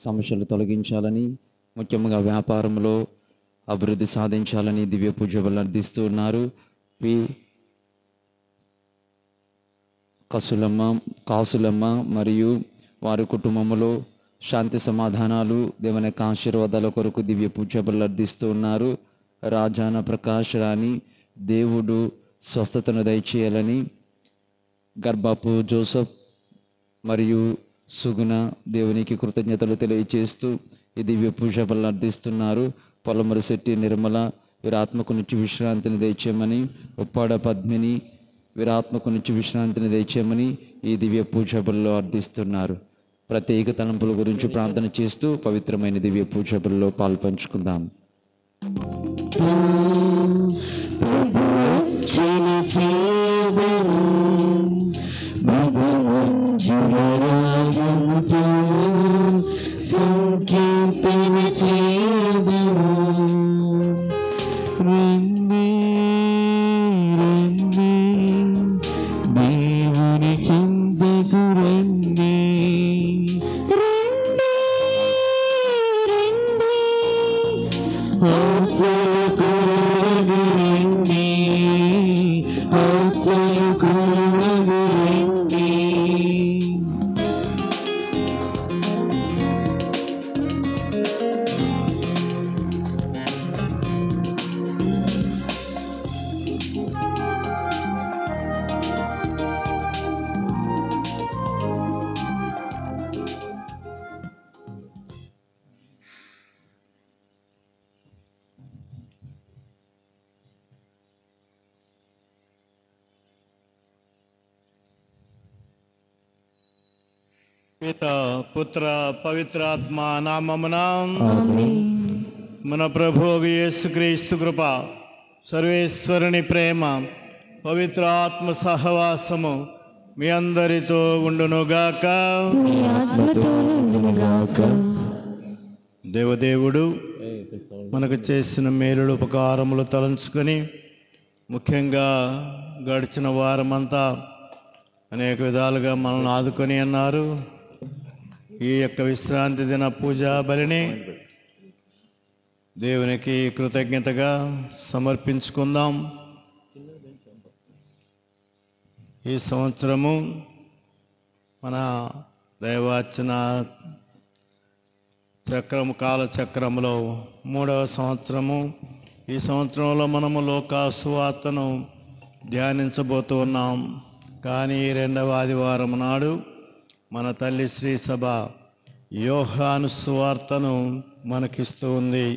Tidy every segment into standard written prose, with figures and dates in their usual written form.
సమస్యలు తొలగించాలని, ముఖ్యంగా వ్యాపారంలో అభివృద్ధి సాధించాలని దివ్య పూజ బలు అర్థిస్తూ ఉన్నారు. కాసులమ్మ మరియు వారి కుటుంబంలో శాంతి సమాధానాలు, దేవుని యొక్క ఆశీర్వాదాల కొరకు దివ్య పూజ బలు అర్థిస్తూ ఉన్నారు. రాజాన ప్రకాష్ రాణి దేవుడు స్వస్థతను దయచేయాలని, గర్భపు జోసఫ్ మరియు సుగుణ దేవునికి కృతజ్ఞతలు తెలియచేస్తూ ఈ దివ్య పూజ బలు అర్థిస్తున్నారు. పొలమరి శెట్టి నిర్మల వీరి ఆత్మకు నుంచి విశ్రాంతిని దయచేయమని, ఉప్పాడ పద్మిని వీరి ఆత్మకు నుంచి విశ్రాంతిని దయచేయమని ఈ దివ్య పూజ బలిలో అర్థిస్తున్నారు. ప్రత్యేక తలంపుల గురించి ప్రార్థన చేస్తూ పవిత్రమైన దివ్య పూజ బలిలో పాల్పంచుకుందాం. పిత పుత్ర పవిత్రాత్మ నామమున మన ప్రభువు యేసుక్రీస్తు కృప, సర్వేశ్వరుని ప్రేమ, పవిత్రాత్మ సహవాసము మీ అందరితో ఉండునుగాక. దేవదేవుడు మనకు చేసిన మేలుడు ఉపకారములు తలంచుకొని, ముఖ్యంగా గడిచిన వారమంతా అనేక విధాలుగా మనల్ని ఆదుకొని అన్నారు. ఈ యొక్క విశ్రాంతి దిన పూజా బలిని దేవునికి కృతజ్ఞతగా సమర్పించుకుందాం. ఈ సంవత్సరము మన దైవార్చన కాలచక్రములో 3వ సంవత్సరము. ఈ సంవత్సరంలో మనము లోకాసువార్తను ధ్యానించబోతూ ఉన్నాం. కానీ 2వ ఆదివారం నాడు మన తల్లి శ్రీ సభ యోహాను సువార్తను మనకిస్తూ ఉంది.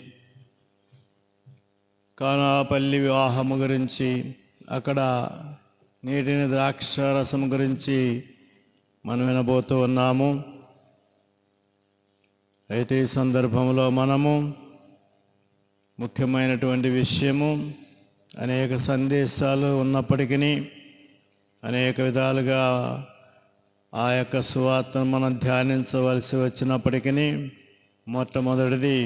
కానాపల్లి వివాహము గురించి, అక్కడ నీటిని ద్రాక్ష రసం గురించి మనం వినబోతూ ఉన్నాము. అయితే ఈ సందర్భంలో మనము ముఖ్యమైనటువంటి విషయము, అనేక సందేశాలు ఉన్నప్పటికీ, అనేక విధాలుగా ఆ యొక్క సువార్తను మనం ధ్యానించవలసి వచ్చినప్పటికీ, మొట్టమొదటిది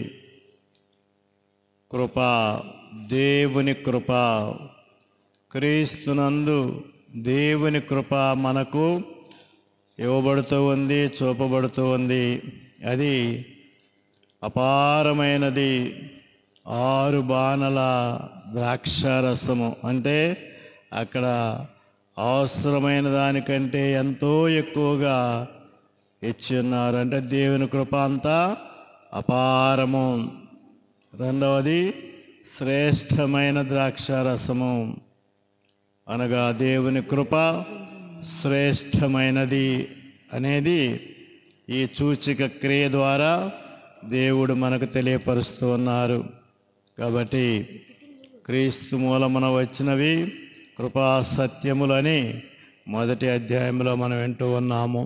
కృప, దేవుని కృప, క్రీస్తునందు దేవుని కృప మనకు ఇవ్వబడుతూ ఉంది, చూపబడుతూ ఉంది. అది అపారమైనది. 6 బాణల ద్రాక్షారసము అంటే అక్కడ అవసరమైన దానికంటే ఎంతో ఎక్కువగా ఇచ్చి ఉన్నారు. అంటే దేవుని కృప అంతా అపారము. రెండవది శ్రేష్టమైన ద్రాక్షారసము, అనగా దేవుని కృప శ్రేష్టమైనది అనేది ఈ సూచిక క్రియ ద్వారా దేవుడు మనకు తెలియపరుస్తూ ఉన్నారు. కాబట్టి క్రీస్తు మూలమున వచ్చినవి కృపా సత్యములని మొదటి అధ్యాయంలో మనం వింటూ ఉన్నాము.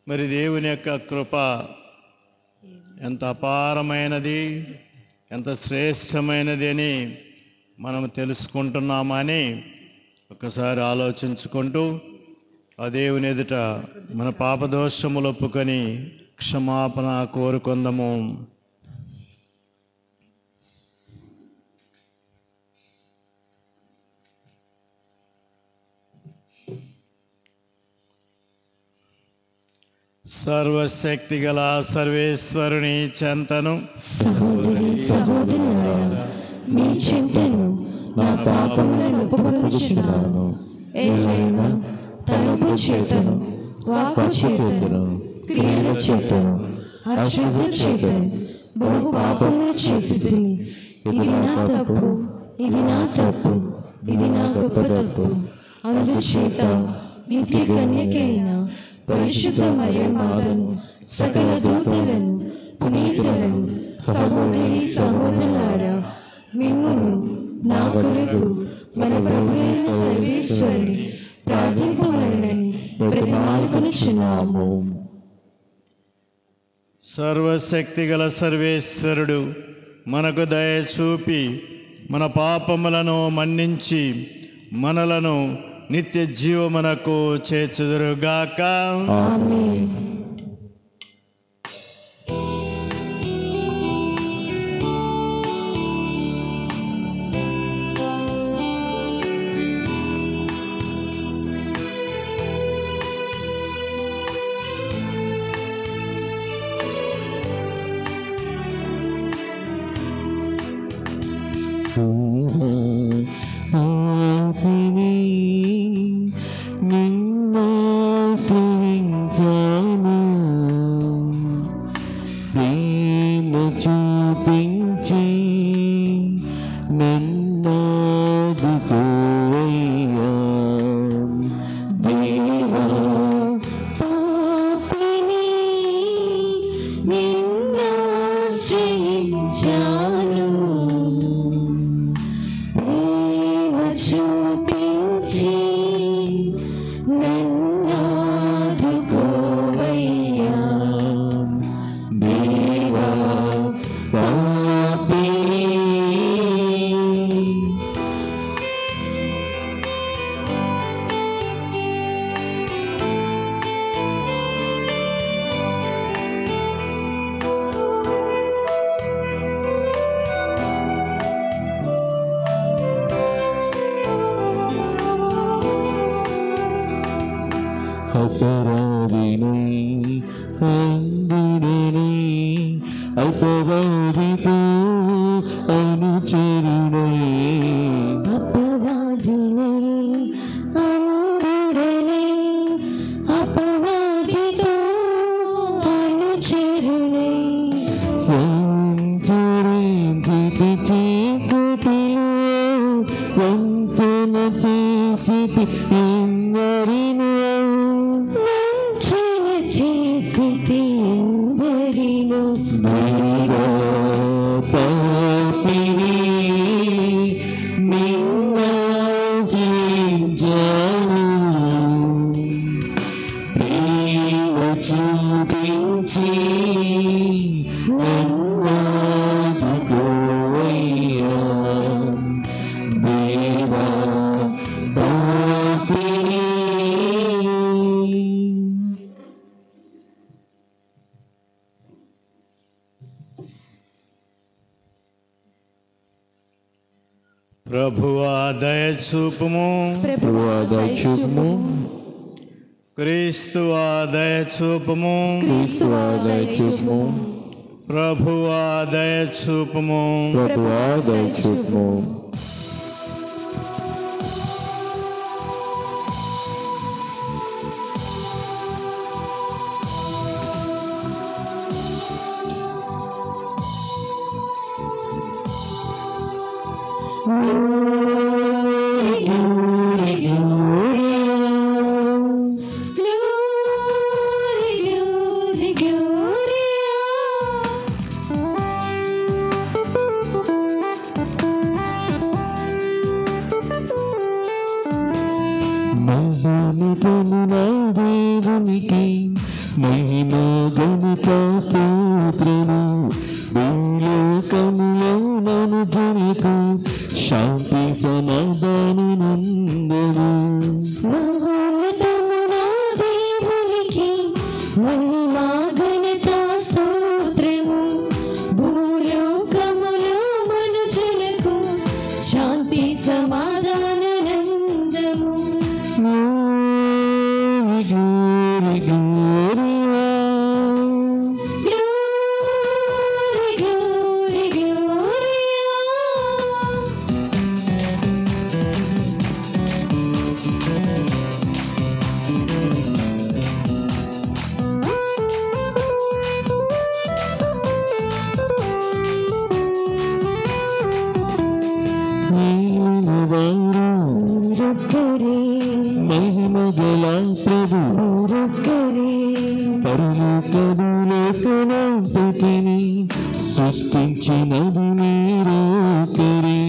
మరి దేవుని యొక్క కృప ఎంత అపారమైనది, ఎంత శ్రేష్టమైనది అని మనం తెలుసుకుంటున్నామని ఒకసారి ఆలోచించుకుంటూ ఆ దేవుని ఎదుట మన పాపదోషములు ఒప్పుకొని క్షమాపణ కోరుకుందాము. సర్వశక్తి గల సర్వేశ్వరుని చెంతను సహోదరి సహోదరులారా, మీ చింతను నా పాపములను ఒప్పుకొనుచున్నాను. ఏలైనా తలపు చేతను, వాక్కు చేతను, క్రియల చేతను, అశ్రద్ధ చేతను బహు పాపములు చేసితిని. ఇది నా తప్పు, ఇది నా తప్పు, ఇది నా గొప్ప తప్పు. అందుచేత నిత్య కన్యకైన పరిశుద్ధ మరియమాతను, సకల దూతలను, పునీతులను, సహోదరి సహోదరులారా, మిమ్మును నా కొరకు మన ప్రభువైన సర్వేశ్వరుని ప్రార్థింపవలెనని బ్రతిమాలుకొనుచున్నాము. సర్వశక్తి గల సర్వేశ్వరుడు మనకు దయ చూపి మన పాపములను మన్నించి మనలను నిత్య జీవమునకు చేర్చుదురుగాక. ఆమేన్. ప్రభువా దయ చూపుము, ప్రభువా దయ చూపుము, క్రీస్తువా దయ చూపుము, క్రీస్తువా దయ చూపుము, ప్రభువా దయ చూపుము. ప్రభువా దయ చూపుము. దేవునికి మహిమ ఘనత స్తోత్రము. భూలోకములో మనుజులకు శాంతి సమాధానమందము. మహోన్నతమున దేవునికి మహిమ ఘనత స్తోత్రము. భూలోకములో మనుజులకు శాంతి సమాధాననందము. Glory, glory, glory. కదులకనంతటిని సృష్టించినది నీరొక్కరే.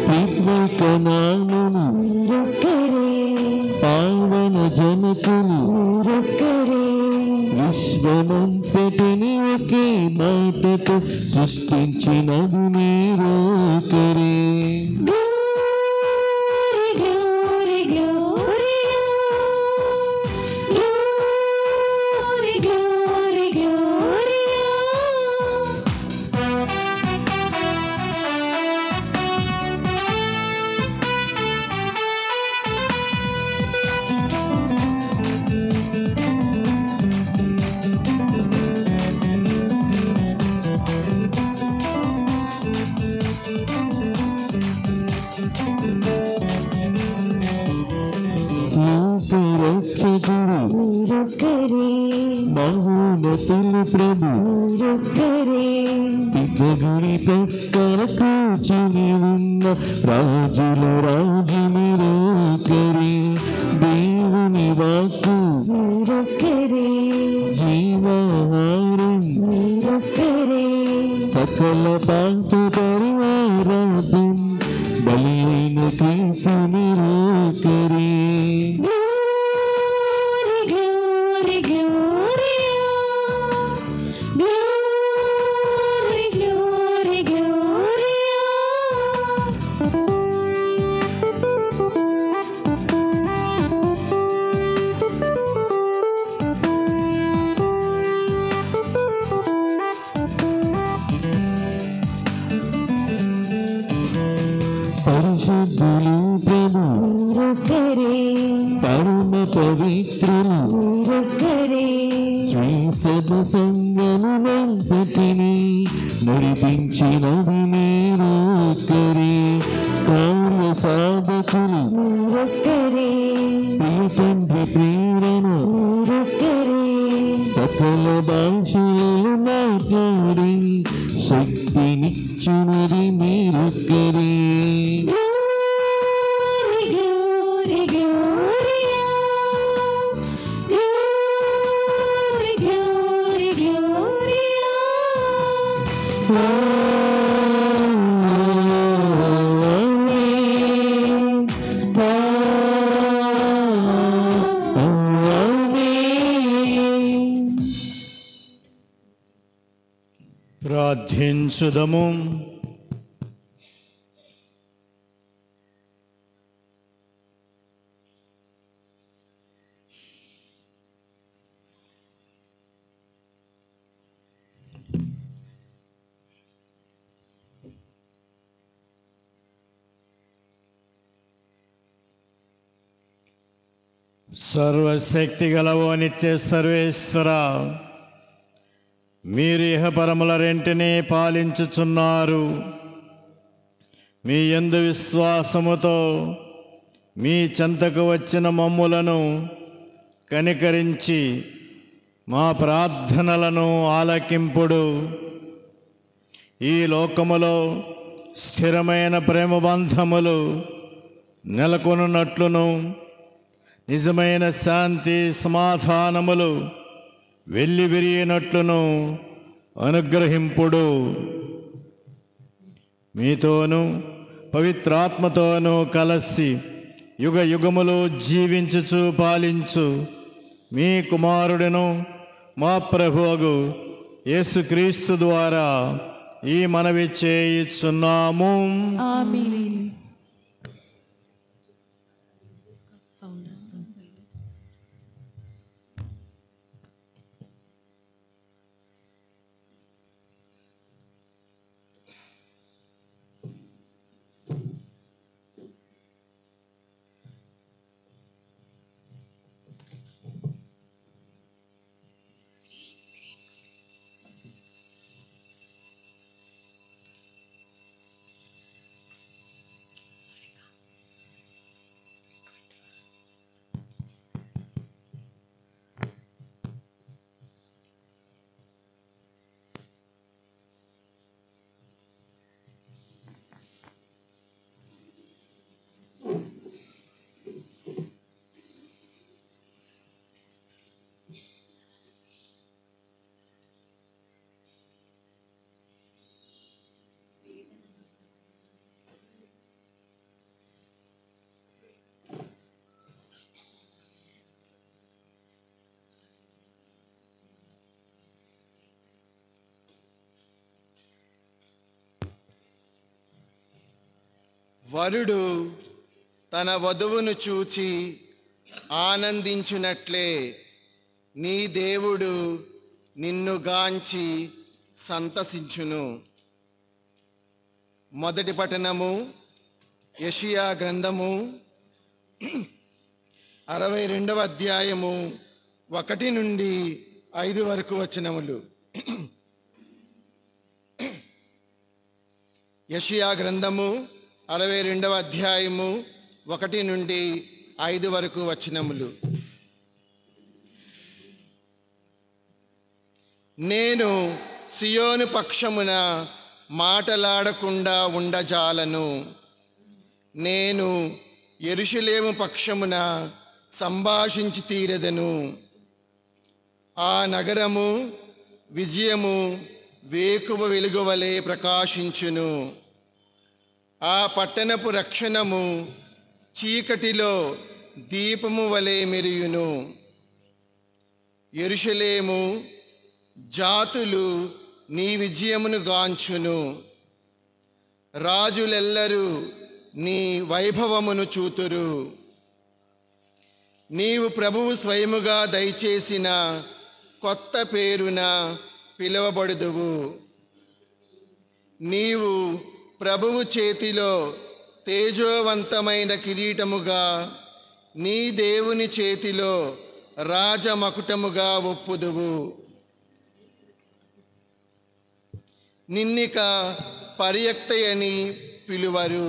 త్రిత్వైక నామము మీరొక్కరే, పావన జనకులు మీరొక్కరే, విశ్వమంతటిని ఒకే మాటతో సృష్టించినది నీరొక్కరే. Glory, glory, glory, glory, glory, లోకరక్షకుడు మీరొక్కరే, మహోన్నతులు ప్రభు మీరొక్కరే, దిగ్గగుడి పక్కన కూర్చుని ఉన్న రాజుల రాజు మీరొక్కరే. దేవుని వాక్కు మీరొక్కరే, జీవాహారం మీరొక్కరే, సకల పాప పరివారార్థం బలి అయిన క్రీస్తు మీరొక్కరే. Glory, glory, glory, glory, glory, పరిశుద్ధులు ప్రభు మీరొక్కరే, పరమ పవిత్రులు మీరొక్కరే, శ్రీ సభ సంగమునంతటిని నడిపించినది మీరొక్కరే. కార్య సాధకులు మీరొక్కరే, ప్రియ తండ్రి ప్రేరణ మీరొక్కరే, సకల భాషలు మాట్లాడి శక్తినిచ్చునది మీరొక్కరే. Glory, glory, glory, glory, glory, ప్రార్థించుదము. సర్వశక్తి గలవో నిత్య సర్వేశ్వర, మీరు ఇహపరముల రెంటిని పాలించుచున్నారు. మీ యందు విశ్వాసముతో మీ చెంతకు వచ్చిన మమ్ములను కనికరించి మా ప్రార్థనలను ఆలకింపుడు. ఈ లోకములో స్థిరమైన ప్రేమ బంధములు నెలకొనున్నట్లును నిజమైన శాంతి సమాధానములు వెల్లివిరిగినట్లును అనుగ్రహింపుడు. మీతోనూ పవిత్రాత్మతోనూ కలసి యుగ యుగములు జీవించుచు పాలించు మీ కుమారుడును మా ప్రభువగు యేసుక్రీస్తు ద్వారా ఈ మనవి చేయుచున్నాము. ఆమేన్. వరుడు తన వధువును చూచి ఆనందించునట్లే నీ దేవుడు నిన్ను గాంచి సంతసించును. మొదటి పఠనము యెషయా గ్రంథము 62వ అధ్యాయము 1 నుండి 5 వరకు వచనములు. యెషయా గ్రంథము 62వ అధ్యాయము 1 నుండి 5 వరకు వచనములు. నేను సియోను పక్షమున మాటలాడకుండా ఉండజాలను. నేను యెరూషలేము పక్షమున సంభాషించి తీరెదను. ఆ నగరము విజయము వేకువ వెలుగువలే ప్రకాశించును. ఆ పట్టణపు రక్షణము చీకటిలో దీపము వలె మెరియును. యెరూషలేము జాతులు నీ విజయమును గాంచును. రాజులెల్లరూ నీ వైభవమును చూతురు. నీవు ప్రభువు స్వయముగా దయచేసిన కొత్త పేరున పిలువబడుదువు. నీవు ప్రభువు చేతిలో తేజోవంతమైన కిరీటముగా, నీ దేవుని చేతిలో రాజమకుటముగా ఒప్పుదువు. నిన్నిక పర్యక్తయని పిలువరు.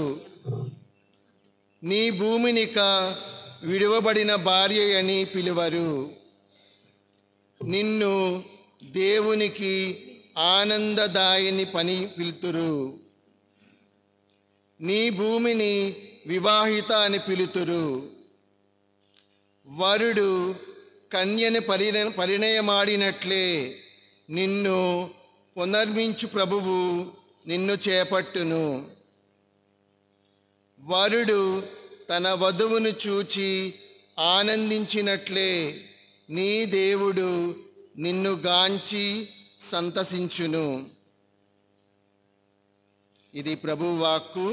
నీ భూమినిక విడువబడిన భార్య అని పిలువరు. నిన్ను దేవునికి ఆనందదాయిని పని పిలుతురు. నీ భూమిని వివాహిత అని పిలుతురు. వరుడు కన్యని పరిణయమాడినట్లే నిన్ను పునర్మించు ప్రభువు నిన్ను చేపట్టును. వరుడు తన వధువును చూచి ఆనందించినట్లే నీ దేవుడు నిన్ను గాంచి సంతసించును. ఇది ప్రభువు వాక్కు.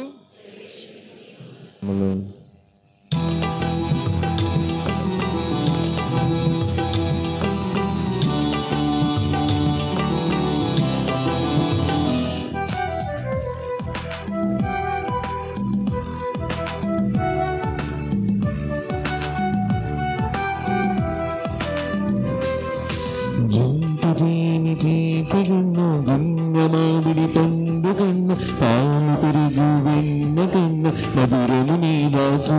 తీపిగన్న గున్నమామిడి పండుగన్న పాలు పెరుగు వెన్నగన్న మధురము నీ వాకు.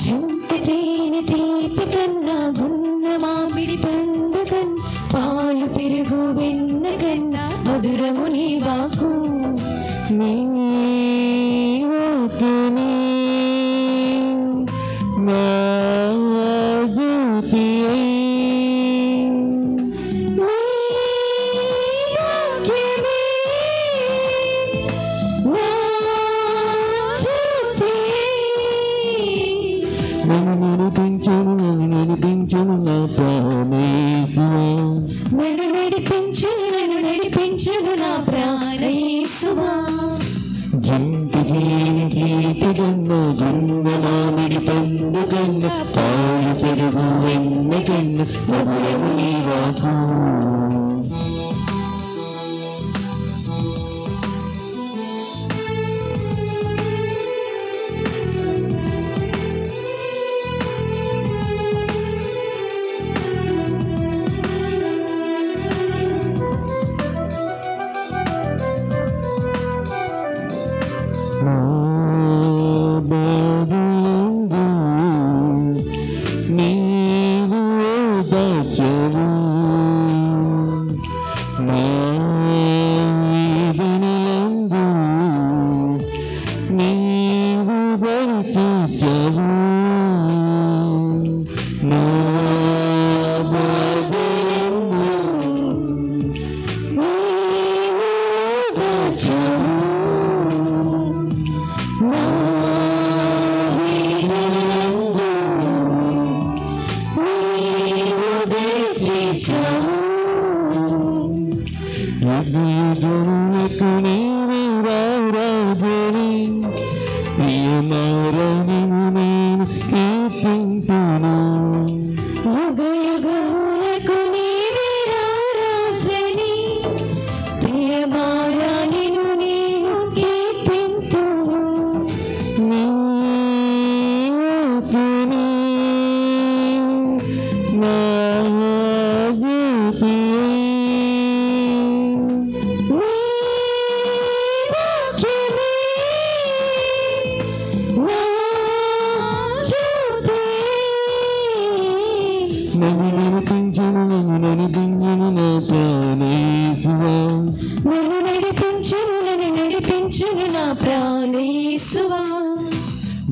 జుంటి తేనె తీపి కన్నా గున్న మామిడి పండు కన్నా పాలు పెరుగు వెన్న కన్నా మధురము నీ వాకు. నీ వాకునే నా జ్యోతియే. నన్ను నడిపించును నా ప్రాణేశువా. నన్ను నడిపించును నా ప్రాణేశువా. జంటి తీపిగన్న గున్నమామిడి పండుగన్న పాలు పెరుగు వెన్నగన్న మధురము నీ వాకు. నీవు దాచవు నా వేదనలందు నీవు దర్శించవు. నా బాధలందు నీవు దాచవు. యుగయుగములకు నీవే రారాజుని, యేసువా నన్ను నడిపించును నా ప్రాణ యేసువా.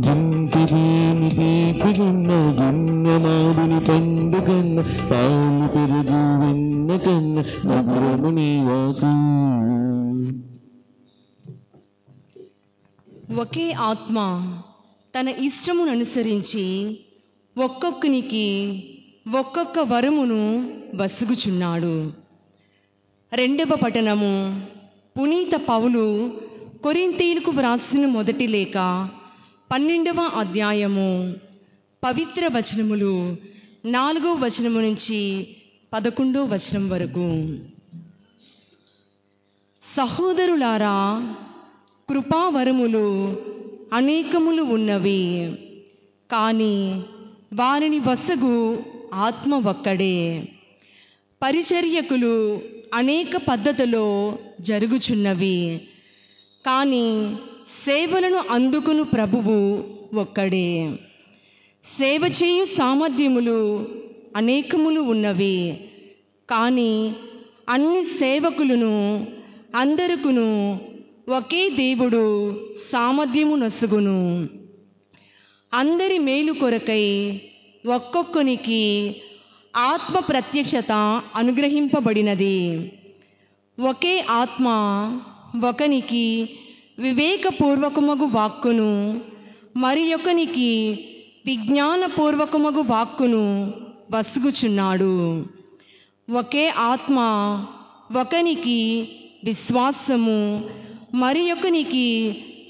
జంతి దేని తీపిగన్న గున్నమాడిని పండుగన్న పాలు పెరుగు వెన్న కన్న మధురము నీవాకు. ఒకే ఆత్మ తన ఇష్టమును అనుసరించి ఒక్కొక్కనికి ఒక్కొక్క వరమును వసుగుచున్నాడు. రెండవ పఠనము పునీత పౌలు కొరింథీయులకు వ్రాసిన మొదటి లేఖ 12వ అధ్యాయము పవిత్ర వచనములు 4వ వచనము నుంచి 11వ వచనం వరకు. సహోదరులారా, కృపావరములు అనేకములు ఉన్నవి, కానీ వారిని వసగు ఆత్మ ఒక్కడే. పరిచర్యకులు అనేక పద్ధతిలో జరుగుచున్నవి, కానీ సేవలను అందుకును ప్రభువు ఒక్కడే. సేవ చేయు సామర్థ్యములు అనేకములు ఉన్నవి, కానీ అన్ని సేవకులను అందరికును ఒకే దేవుడు సామర్థ్యము నొసగును. అందరి మేలు కొరకై ఒక్కొక్కనికి ఆత్మ ప్రత్యక్షత అనుగ్రహింపబడినది. ఒకే ఆత్మ ఒకనికి వివేకపూర్వకమగు వాక్కును, మరి ఒకనికి విజ్ఞానపూర్వకమగు వాక్కును వసుగుచున్నాడు. ఒకే ఆత్మ ఒకనికి విశ్వాసము, మరి ఒకనికి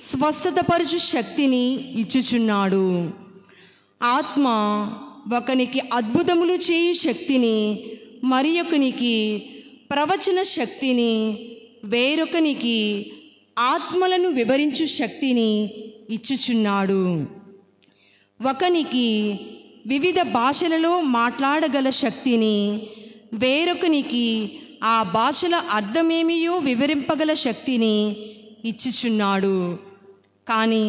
స్వస్థతపరచు శక్తిని ఇచ్చుచున్నాడు. ఆత్మ ఒకనికి అద్భుతములు చేయు శక్తిని, మరి ఒకనికి ప్రవచన శక్తిని, వేరొకనికి ఆత్మలను వివరించు శక్తిని ఇచ్చుచున్నాడు. ఒకనికి వివిధ భాషలలో మాట్లాడగల శక్తిని, వేరొకనికి ఆ భాషల అర్థమేమియో వివరింపగల శక్తిని ఇచ్చుచున్నాడు. కానీ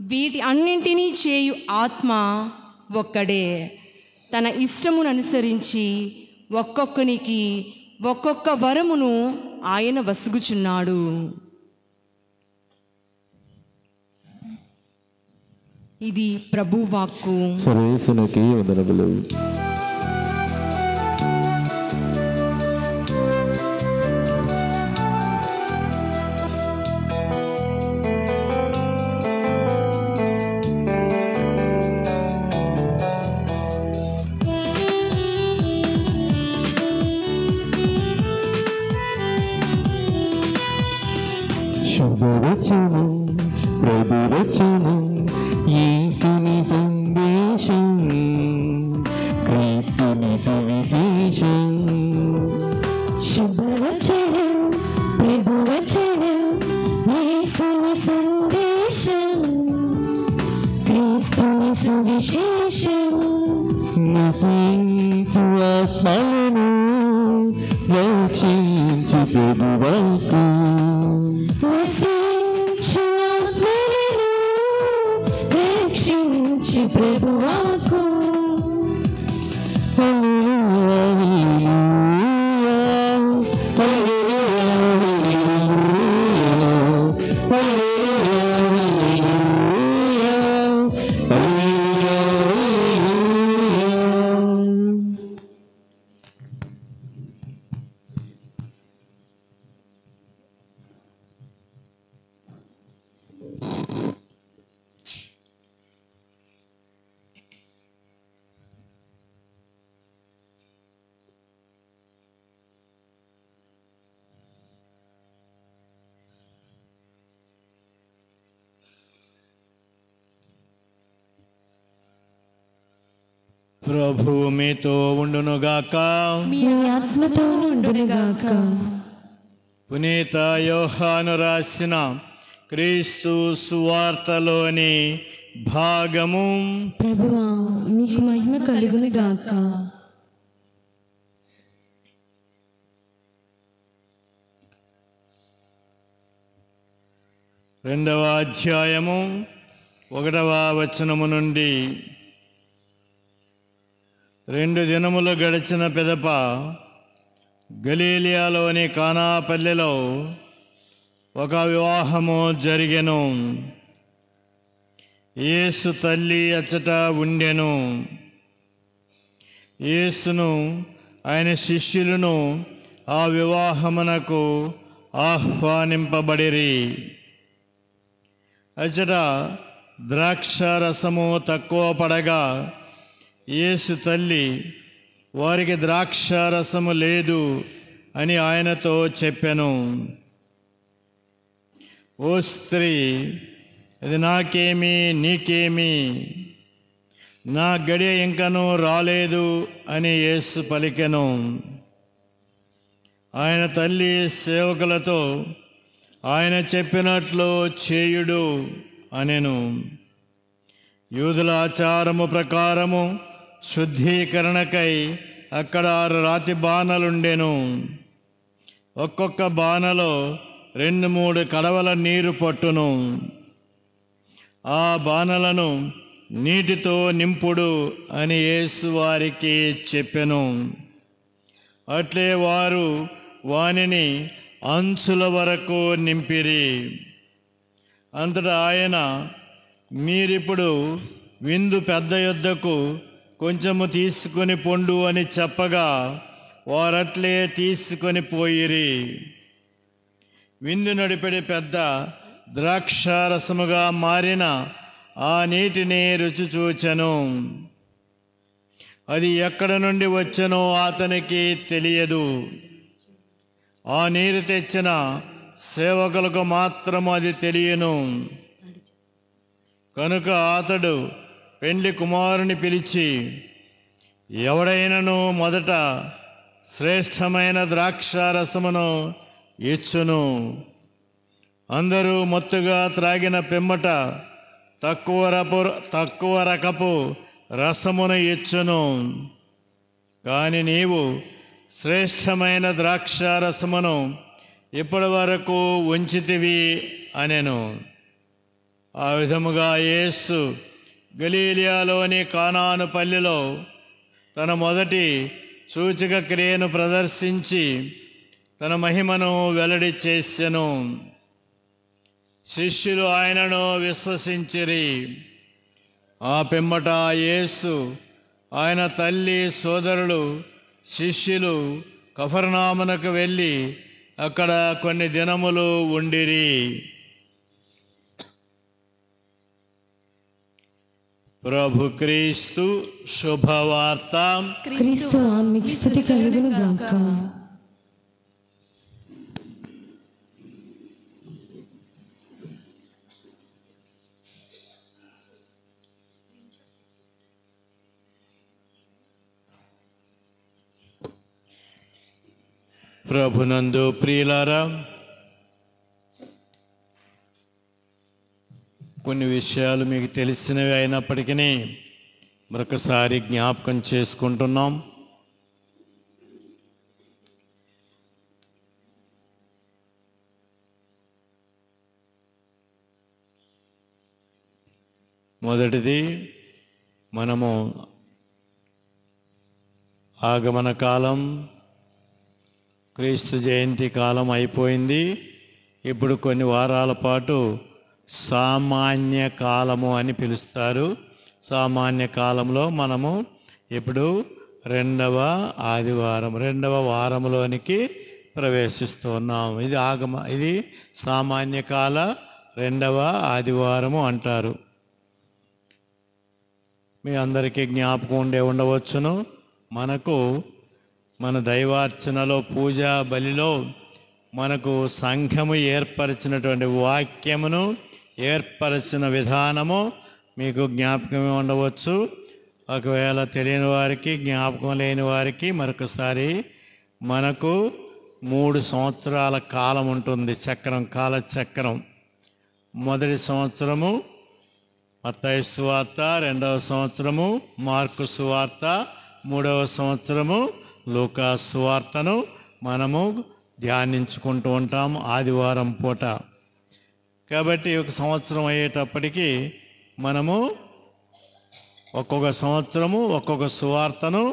వీటి అన్నింటినీ చేయు ఆత్మ ఒక్కడే. తన ఇష్టమును అనుసరించి ఒక్కొక్కనికి ఒక్కొక్క వరమును ఆయన వసుగుచున్నాడు. ఇది ప్రభువాక్కు. సర్వేశ్వరునికి వందనములు. శుభవచనం, ప్రభువచనం, యేసుని సందేశం, క్రీస్తుని సువిశేషం. శుభవచనం, ప్రభువచనం, యేసుని సందేశం, క్రీస్తుని సువిశేషం. నశించు ఆత్మలను రక్షించు ప్రభువాక్కు. నశించు ఆత్మలను రక్షించు ప్రభువాక్కు. హల్లెలూయా, హల్లెలూయా, హల్లెలూయా, హల్లెలూయా, హల్లెలూయా, హల్లెలూయా. ప్రభువు మీతో ఉండునుగాక. మీ ఆత్మతో నుండునుగాక. పునీత యోహాను రాసిన క్రీస్తు సువార్తలోని భాగము. ప్రభువా, మీకు మహిమ కలుగునుగాక. రెండవ అధ్యాయము 1వ వచనము నుండి. 2 దినములు గడిచిన పిదప గలీలియాలోని కానాపల్లెలో ఒక వివాహము జరిగెను. యేసు తల్లి అచ్చట ఉండెను. యేసును ఆయన శిష్యులను ఆ వివాహమునకు ఆహ్వానింపబడిరి. అచ్చట ద్రాక్షారసము తక్కువ పడగా యేసు తల్లి వారికి ద్రాక్షారసము లేదు అని ఆయనతో చెప్పెను. ఓ స్త్రీ, ఇది నాకేమి నీకేమి, నా గడియ ఇంకనూ రాలేదు అని యేసు పలికెను. ఆయన తల్లి సేవకులతో ఆయన చెప్పినట్లు చేయుడు అనెను. యూదుల ఆచారము ప్రకారము శుద్ధీకరణకై అక్కడ 6 రాతి బాణలుండెను. ఒక్కొక్క బాణలో 2-3 కడవల నీరు పట్టును. ఆ బాణలను నీటితో నింపుడు అని యేసు వారికి చెప్పెను. అట్లే వారు వానిని అంచుల వరకు నింపిరి. అంతటా ఆయన, మీరిప్పుడు విందు పెద్ద యొద్దకు కొంచెము తీసుకొని పొండు అని చెప్పగా వారట్లే తీసుకొని పోయిరి. విందు నడిపెడి పెద్ద ద్రాక్షారసముగా మారిన ఆ నీటిని రుచి చూచెను. అది ఎక్కడ నుండి వచ్చెనో అతనికి తెలియదు. ఆ నీరు తెచ్చిన సేవకులకు మాత్రం అది తెలియను. కనుక అతడు పెండ్లి కుమారుని పిలిచి, ఎవడైనను మొదట శ్రేష్టమైన ద్రాక్షారసమును ఇచ్చును. అందరూ మత్తుగా త్రాగిన పిమ్మట తక్కువ రకపు రసమును ఇచ్చును. కానీ నీవు శ్రేష్టమైన ద్రాక్షారసమును ఇప్పటి వరకు ఉంచితివి అనెను. ఆ విధముగా యేసు గలీలియాలోని కానాను పల్లెలో తన మొదటి సూచక క్రియను ప్రదర్శించి తన మహిమను వెల్లడి చేసెను. శిష్యులు ఆయనను విశ్వసించిరి. ఆ పిమ్మట యేసు, ఆయన తల్లి, సోదరులు, శిష్యులు కఫర్నామునకు వెళ్ళి అక్కడ కొన్ని దినములు ఉండిరి. ప్రభు క్రీస్తు శుభవార్త. క్రీస్తు మీకు స్తుతి కలుగును గాక. ప్రభునందు ప్రియులారా, కొన్ని విషయాలు మీకు తెలిసినవి అయినప్పటికీ మరొకసారి జ్ఞాపకం చేసుకుంటున్నాం. మొదటిది, మనము ఆగమన కాలం, క్రీస్తు జయంతి కాలం అయిపోయింది. ఇప్పుడు కొన్ని వారాల పాటు సామాన్య కాలము అని పిలుస్తారు. సామాన్య కాలంలో మనము ఇప్పుడు 2వ ఆదివారం, 2వ వారంలోనికి ప్రవేశిస్తున్నాం. ఇది సామాన్య కాల 2వ ఆదివారము అంటారు. మీ అందరికీ జ్ఞాపకం ఉండవచ్చును, మనకు మన దైవార్చనలో, పూజా బలిలో మనకు సంఘము ఏర్పరిచినటువంటి వాక్యమును ఏర్పరిచిన విధానము మీకు జ్ఞాపకమే ఉండవచ్చు. ఒకవేళ తెలియని వారికి, జ్ఞాపకం లేని వారికి మరొకసారి, మనకు 3 సంవత్సరాల కాలం ఉంటుంది. చక్రం, కాలచక్రం. మొదటి సంవత్సరము మత్తయి సువార్త, 2వ సంవత్సరము మార్కు సువార్త, 3వ సంవత్సరము లూకా సువార్తను మనము ధ్యానించుకుంటూ ఉంటాం ఆదివారం పూట. కాబట్టి ఒక సంవత్సరం అయ్యేటప్పటికీ మనము ఒక్కొక్క సంవత్సరము ఒక్కొక్క సువార్తను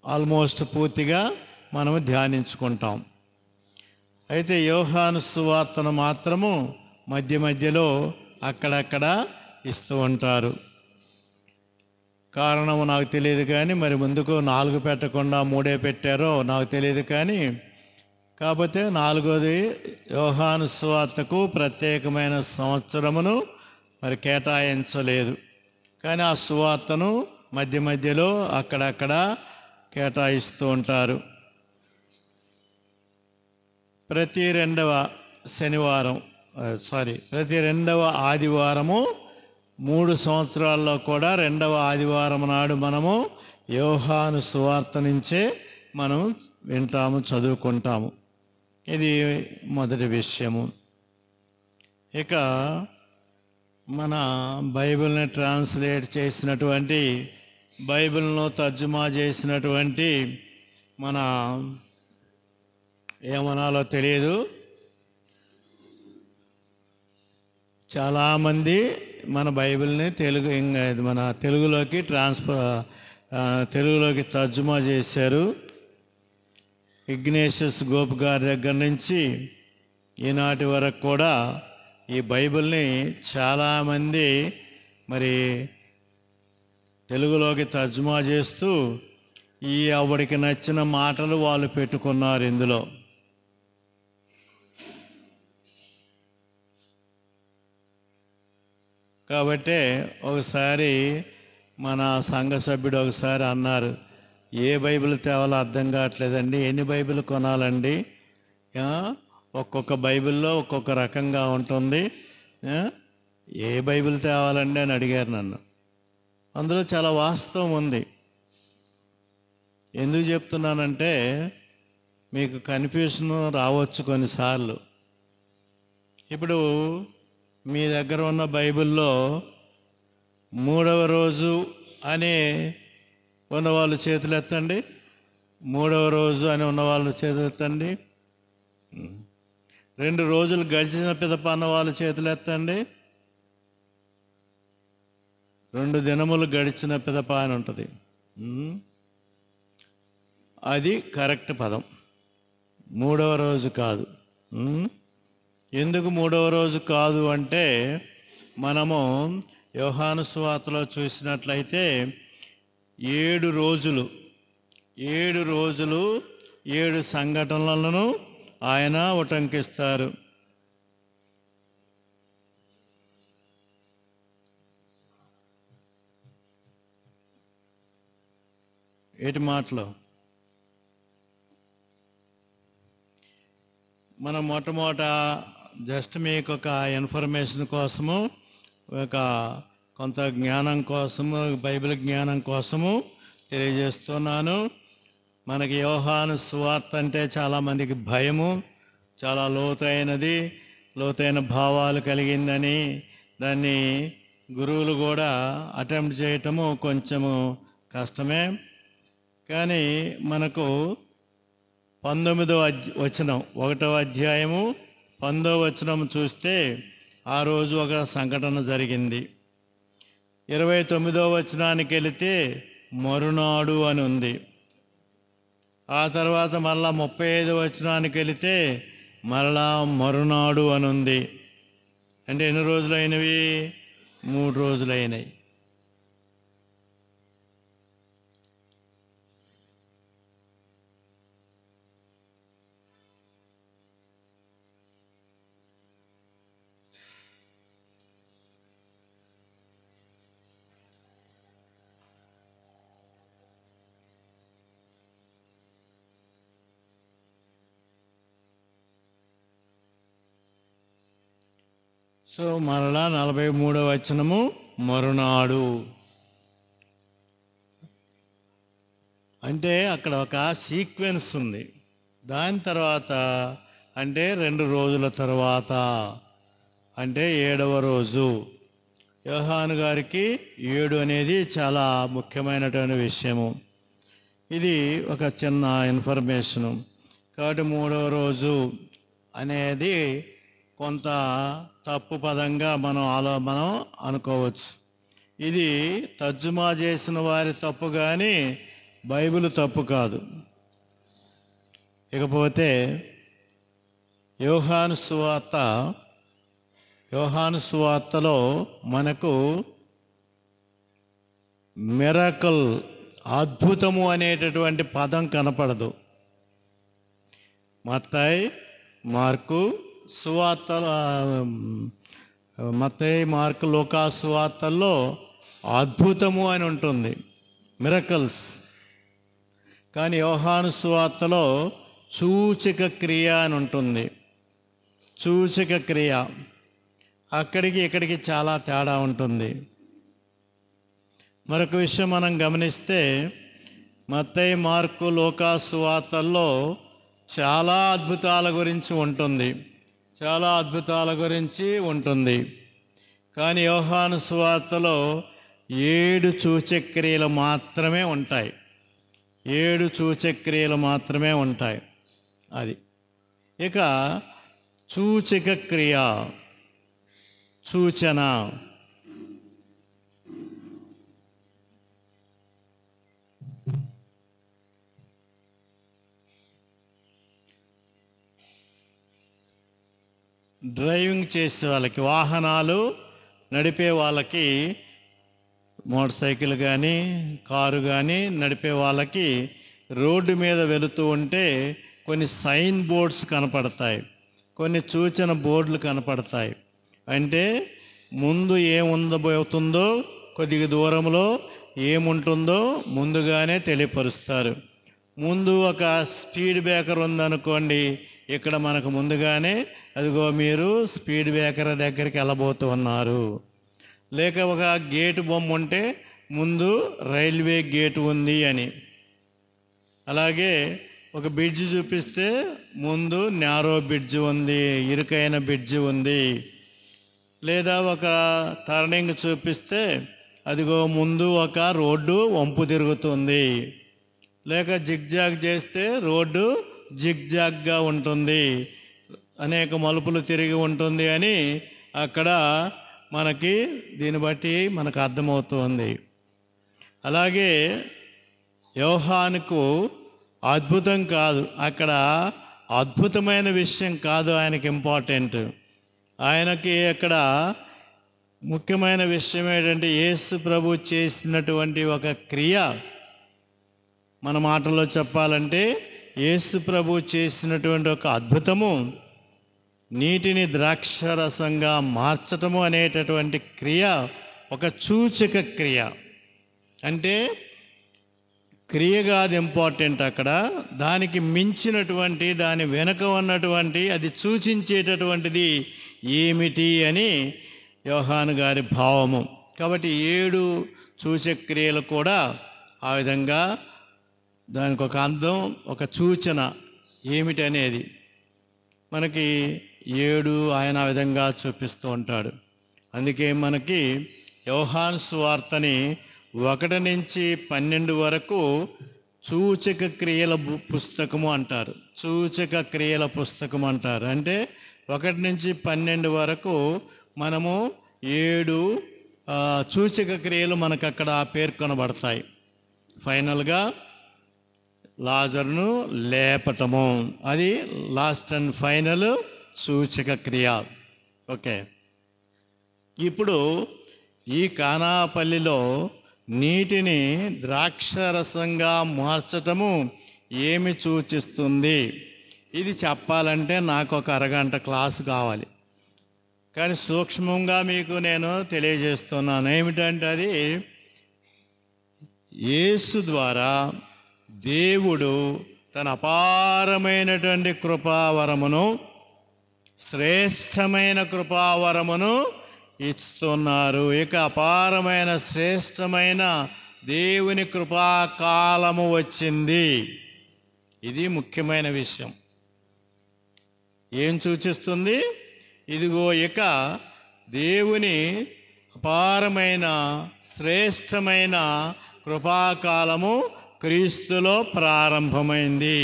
ఆల్మోస్ట్ పూర్తిగా మనము ధ్యానించుకుంటాం. అయితే యోహాను సువార్తను మాత్రము మధ్య మధ్యలో అక్కడక్కడ ఇస్తూ ఉంటారు. కారణము నాకు తెలియదు, కానీ మరి ముందుకు 4 పెట్టకుండా 3 పెట్టారో నాకు తెలియదు. కానీ కాకపోతే 4వది యోహాను సువార్తకు ప్రత్యేకమైన సంవత్సరమును మరి కేటాయించలేదు. కానీ ఆ సువార్తను మధ్య మధ్యలో అక్కడక్కడ కేటాయిస్తూ ఉంటారు. ప్రతి రెండవ ఆదివారము 3 సంవత్సరాల్లో కూడా 2వ ఆదివారం నాడు మనము యోహాను సువార్త నుంచే మనం వింటాము, చదువుకుంటాము. ఇది మొదటి విషయము. ఇక మన బైబిల్ని ట్రాన్స్లేట్ చేసినటువంటి, బైబిల్ను తర్జుమా చేసినటువంటి మన ఏమనాలో తెలియదు, చాలామంది మన బైబిల్ని మన తెలుగులోకి తర్జుమా చేశారు. ఇగ్నేషియస్ గోప్ గారి దగ్గర నుంచి ఈనాటి వరకు కూడా ఈ బైబిల్ని చాలామంది మరి తెలుగులోకి తర్జుమా చేస్తూ ఆవిడికి నచ్చిన మాటలు వాళ్ళు పెట్టుకున్నారు ఇందులో. కాబట్టి ఒకసారి మన సంఘ సభ్యుడు ఒకసారి అన్నారు, ఏ బైబిల్ తేవాలో అర్థం కావట్లేదండి, ఎన్ని బైబిల్ కొనాలండి, ఒక్కొక్క బైబిల్లో ఒక్కొక్క రకంగా ఉంటుంది, ఏ బైబిల్ తేవాలండి అని అడిగారు నన్ను. అందులో చాలా వాస్తవం ఉంది. ఎందుకు చెప్తున్నానంటే మీకు కన్ఫ్యూషన్ రావచ్చు కొన్నిసార్లు. ఇప్పుడు మీ దగ్గర ఉన్న బైబిల్లో 3వ రోజు అని ఉన్నవాళ్ళు చేతులు ఎత్తండి. 3వ రోజు అని ఉన్నవాళ్ళు చేతులు ఎత్తండి. 2 రోజులు గడిచిన పిదప అన్న వాళ్ళు చేతులు ఎత్తండి. 2 దినములు గడిచిన పిదప అని ఉంటుంది. అది కరెక్ట్ పదం. 3వ రోజు కాదు. ఎందుకు 3వ రోజు కాదు అంటే మనము యోహాను సువార్తలో చూసినట్లయితే 7 రోజులు 7 సంఘటనలను ఆయన ఉటంకిస్తారు. ఏటి మాటలు మనం మొట్టమొదట జస్ట్ మీకు ఒక ఇన్ఫర్మేషన్ కోసము, ఒక కొంత జ్ఞానం కోసము, బైబిల్ జ్ఞానం కోసము తెలియజేస్తున్నాను. మనకి యోహాను సువార్త అంటే చాలామందికి భయము, చాలా లోతైన భావాలు కలిగిందని దాన్ని గురువులు కూడా అటెంప్ట్ చేయటము కొంచెము కష్టమే. కానీ మనకు 19వ వచనం 1వ అధ్యాయము 19వ వచనం చూస్తే ఆ రోజు ఒక సంఘటన జరిగింది. 29వ వచనానికి వెళితే మరునాడు అని ఉంది. ఆ తర్వాత మళ్ళా 35వ వచనానికి వెళితే మరలా మరునాడు అని ఉంది. అంటే ఎన్ని రోజులైనవి? 3 రోజులైనవి. సో మరలా 43వ వచనము మరునాడు అంటే అక్కడ ఒక సీక్వెన్స్ ఉంది. దాని తర్వాత అంటే 2 రోజుల తర్వాత అంటే 7వ రోజు. యోహాను గారికి 7 అనేది చాలా ముఖ్యమైనటువంటి విషయము. ఇది ఒక చిన్న ఇన్ఫర్మేషను. కాబట్టి 3వ రోజు అనేది కొంత తప్పు పదంగా మనం అనుకోవచ్చు. ఇది తర్జుమా చేసిన వారి తప్పు, కానీ బైబిల్ తప్పు కాదు. ఇకపోతే యోహాను సువార్తలో మనకు మిరకల్, అద్భుతము అనేటటువంటి పదం కనపడదు. మత్తయి, మార్కు లూకా సువార్తల్లో అద్భుతము అని ఉంటుంది, మిరకల్స్. కానీ యోహాను సువార్తలో సూచక క్రియ అని ఉంటుంది. సూచక క్రియ అక్కడికి ఇక్కడికి చాలా తేడా ఉంటుంది. మరొక విషయం మనం గమనిస్తే మత్తయి, మార్కు, లూకా సువార్తల్లో చాలా అద్భుతాల గురించి ఉంటుంది. కానీ యోహాను సువార్తలో 7 సూచక్రియలు మాత్రమే ఉంటాయి. 7 సూచక్రియలు మాత్రమే ఉంటాయి. అది ఇక సూచక క్రియ, సూచన. డ్రైవింగ్ చేసే వాళ్ళకి, వాహనాలు నడిపే వాళ్ళకి, మోటార్ సైకిల్ కానీ కారు కానీ నడిపే వాళ్ళకి రోడ్డు మీద వెళుతూ ఉంటే కొన్ని సైన్ బోర్డ్స్ కనపడతాయి, కొన్ని సూచన బోర్డులు కనపడతాయి. అంటే ముందు ఏముందబోతుందో, కొద్దిగా దూరంలో ఏముంటుందో ముందుగానే తెలియపరుస్తారు. ముందు ఒక స్పీడ్ బ్రేకర్ ఉందనుకోండి, ఇక్కడ మనకు ముందుగానే అదిగో మీరు స్పీడ్ బ్రేకర్ దగ్గరికి వెళ్ళబోతున్నారు. లేక ఒక గేటు బొమ్మ ఉంటే ముందు రైల్వే గేటు ఉంది అని. అలాగే ఒక బ్రిడ్జ్ చూపిస్తే ముందు నేరో బ్రిడ్జ్ ఉంది, ఇరుకైన బ్రిడ్జ్ ఉంది. లేదా ఒక టర్నింగ్ చూపిస్తే అదిగో ముందు ఒక రోడ్డు వంపు తిరుగుతుంది. లేక జిగ్జాగ్ చేస్తే రోడ్డు జిగ్జాగ్గా ఉంటుంది, అనేక మలుపులు తిరిగి ఉంటుంది అని అక్కడ మనకి దీన్ని బట్టి మనకు అర్థమవుతుంది. అలాగే యోహానుకు అద్భుతం కాదు, అక్కడ అద్భుతమైన విషయం కాదు ఆయనకి ఇంపార్టెంట్. ఆయనకి అక్కడ ముఖ్యమైన విషయం ఏంటంటే యేసు ప్రభు చేసినటువంటి ఒక క్రియ. మన మాటల్లో చెప్పాలంటే యేసు ప్రభు చేసినటువంటి ఒక అద్భుతము, నీటిని ద్రాక్షరసంగా మార్చటము అనేటటువంటి క్రియ ఒక సూచక క్రియ. అంటే క్రియ కాదు ఇంపార్టెంట్ అక్కడ, దానికి మించినటువంటి, దాని వెనుక ఉన్నటువంటి, అది సూచించేటటువంటిది ఏమిటి అని యోహాను గారి భావము. కాబట్టి 7 సూచక్రియలు కూడా ఆ విధంగా దానికి ఒక అర్థం, ఒక సూచన ఏమిటి అనేది మనకి 7 ఆయన ఆ విధంగా చూపిస్తూ ఉంటాడు. అందుకే మనకి యోహాను సువార్తని 1 నుంచి 12 వరకు సూచక క్రియల పుస్తకము అంటారు. సూచక క్రియల పుస్తకం అంటారు. అంటే 1 నుంచి 12 వరకు మనము 7 సూచక క్రియలు మనకు అక్కడ పేర్కొనబడతాయి. ఫైనల్గా లాజరును లేపటము, అది లాస్ట్ అండ్ ఫైనల్ సూచక క్రియ. ఓకే, ఇప్పుడు ఈ కానాపల్లిలో నీటిని ద్రాక్షరసంగా మార్చటము ఏమి సూచిస్తుంది? ఇది చెప్పాలంటే నాకు ఒక అరగంట క్లాసు కావాలి. కానీ సూక్ష్మంగా మీకు నేను తెలియజేస్తున్నాను. ఏమిటంటే అది యేసు ద్వారా దేవుడు తన అపారమైనటువంటి కృపావరమును, శ్రేష్టమైన కృపావరమును ఇస్తున్నారు. ఇక అపారమైన శ్రేష్టమైన దేవుని కృపాకాలము వచ్చింది. ఇది ముఖ్యమైన విషయం. ఏం సూచిస్తుంది? ఇదిగో ఇక దేవుని అపారమైన శ్రేష్టమైన కృపాకాలము క్రీస్తులో ప్రారంభమైంది,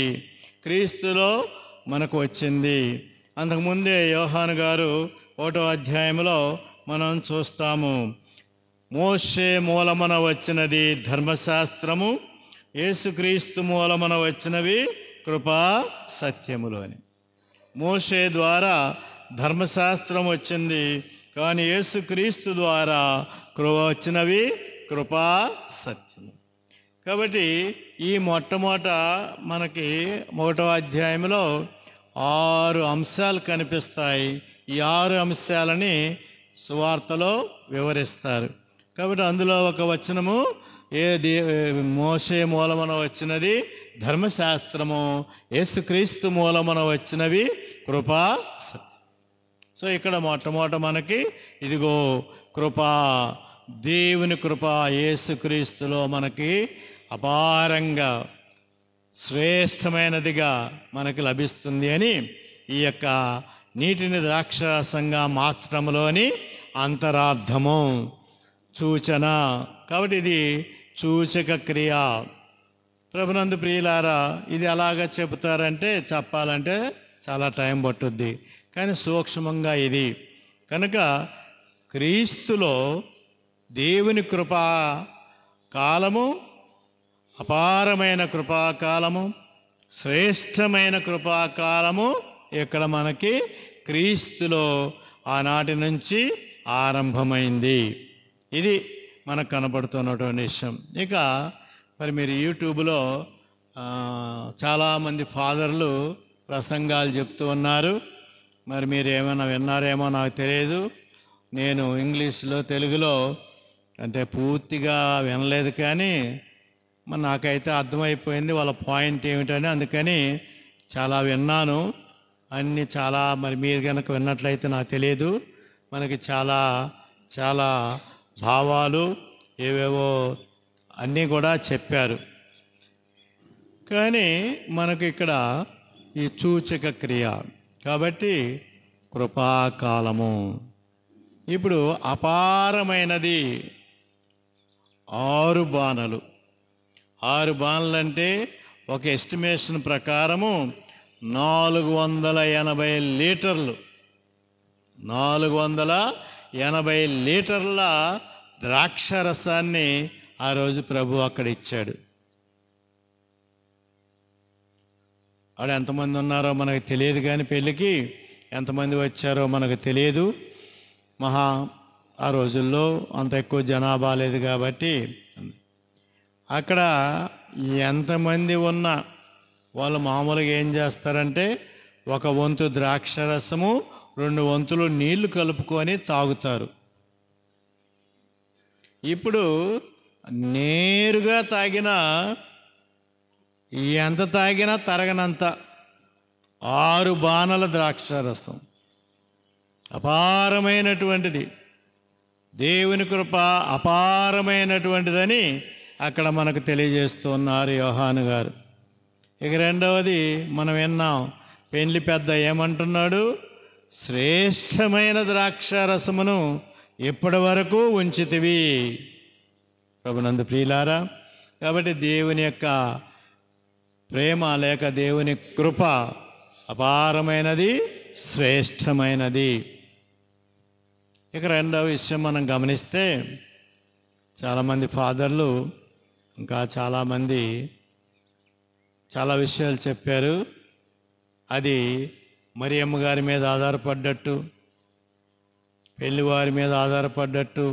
క్రీస్తులో మనకు వచ్చింది. అంతకుముందే యోహాను గారు 1వ అధ్యాయంలో మనం చూస్తాము, మోషే మూలమున వచ్చినది ధర్మశాస్త్రము, యేసుక్రీస్తు మూలమున వచ్చినవి కృపా సత్యములు అని. మోషే ద్వారా ధర్మశాస్త్రం వచ్చింది, కానీ యేసుక్రీస్తు ద్వారా వచ్చినవి కృపా సత్యము. కాబట్టి ఈ మొట్టమొదట మనకి 1వ అధ్యాయంలో 6 అంశాలు కనిపిస్తాయి. ఈ 6 అంశాలని సువార్తలో వివరిస్తారు. కాబట్టి అందులో ఒక వచనము మోషే మూలమున వచ్చినది ధర్మశాస్త్రము, యేసుక్రీస్తు మూలమున వచ్చినవి కృపా సత్యం. సో ఇక్కడ మొట్టమొదట మనకి ఇదిగో కృపా, దేవుని కృప యేసుక్రీస్తులో మనకి అపారంగా శ్రేష్టమైనదిగా మనకి లభిస్తుంది అని ఈ యొక్క నీటిని ద్రాక్షరసంగా మార్చడంలోని అంతరార్థము, సూచన. కాబట్టి ఇది సూచక క్రియ. ప్రభునందు ప్రియులారా, ఇది ఎలాగ చెబుతారంటే, చెప్పాలంటే చాలా టైం పట్టుద్ది, కానీ సూక్ష్మంగా ఇది కనుక క్రీస్తులో దేవుని కృపా కాలము, అపారమైన కృపాకాలము, శ్రేష్టమైన కృపాకాలము ఇక్కడ మనకి క్రీస్తులో ఆనాటి నుంచి ఆరంభమైంది. ఇది మనకు కనపడుతున్నటువంటి విషయం. ఇక మరి మీరు యూట్యూబ్లో చాలామంది ఫాదర్లు ప్రసంగాలు చెప్తూ ఉన్నారు. మరి మీరు ఏమైనా విన్నారేమో నాకు తెలియదు. నేను ఇంగ్లీష్లో తెలుగులో అంటే పూర్తిగా వినలేదు, కానీ మరి నాకైతే అర్థమైపోయింది వాళ్ళ పాయింట్ ఏమిటని. అందుకని చాలా విన్నాను అన్నీ. చాలా మరి మీరు కనుక విన్నట్లయితే నాకు తెలియదు. మనకి చాలా చాలా భావాలు ఏవేవో అన్నీ కూడా చెప్పారు. కానీ మనకు ఇక్కడ ఈ సూచక క్రియ కాబట్టి కృపాకాలము. ఇప్పుడు అపారమైనది 6 బాణలు. 6 బాణలు అంటే ఒక ఎస్టిమేషన్ ప్రకారము 480 లీటర్లు, 480 లీటర్ల ద్రాక్షరసాన్ని ఆ రోజు ప్రభు అక్కడ ఇచ్చాడు. ఆడ ఎంతమంది ఉన్నారో మనకు తెలియదు, కానీ పెళ్ళికి ఎంతమంది వచ్చారో మనకు తెలియదు. ఆ రోజుల్లో అంత ఎక్కువ జనాభా లేదు కాబట్టి అక్కడ ఎంతమంది ఉన్నా వాళ్ళు మామూలుగా ఏం చేస్తారంటే 1 వంతు ద్రాక్షరసము 2 వంతులు నీళ్లు కలుపుకొని తాగుతారు. ఇప్పుడు నేరుగా తాగినా ఎంత తాగినా తరగనంత 6 బాణల ద్రాక్షరసం అపారమైనటువంటిది. దేవుని కృప అపారమైనటువంటిదని అక్కడ మనకు తెలియజేస్తున్నారు యోహాను గారు. ఇక రెండవది మనం విన్నాం, పెండ్లి పెద్ద ఏమంటున్నాడు? శ్రేష్టమైన ద్రాక్షరసమును ఇప్పటి వరకు ఉంచితివి. ప్రభునందు ప్రియులారా, కాబట్టి దేవుని యొక్క ప్రేమ లేక దేవుని కృప అపారమైనది, శ్రేష్టమైనది. ఇక రెండవ విషయం మనం గమనిస్తే చాలామంది ఫాదర్లు ఇంకా చాలామంది చాలా విషయాలు చెప్పారు. అది మరియమ్మ గారి మీద ఆధారపడ్డట్టు, పెళ్లివారి మీద ఆధారపడ్డట్టు,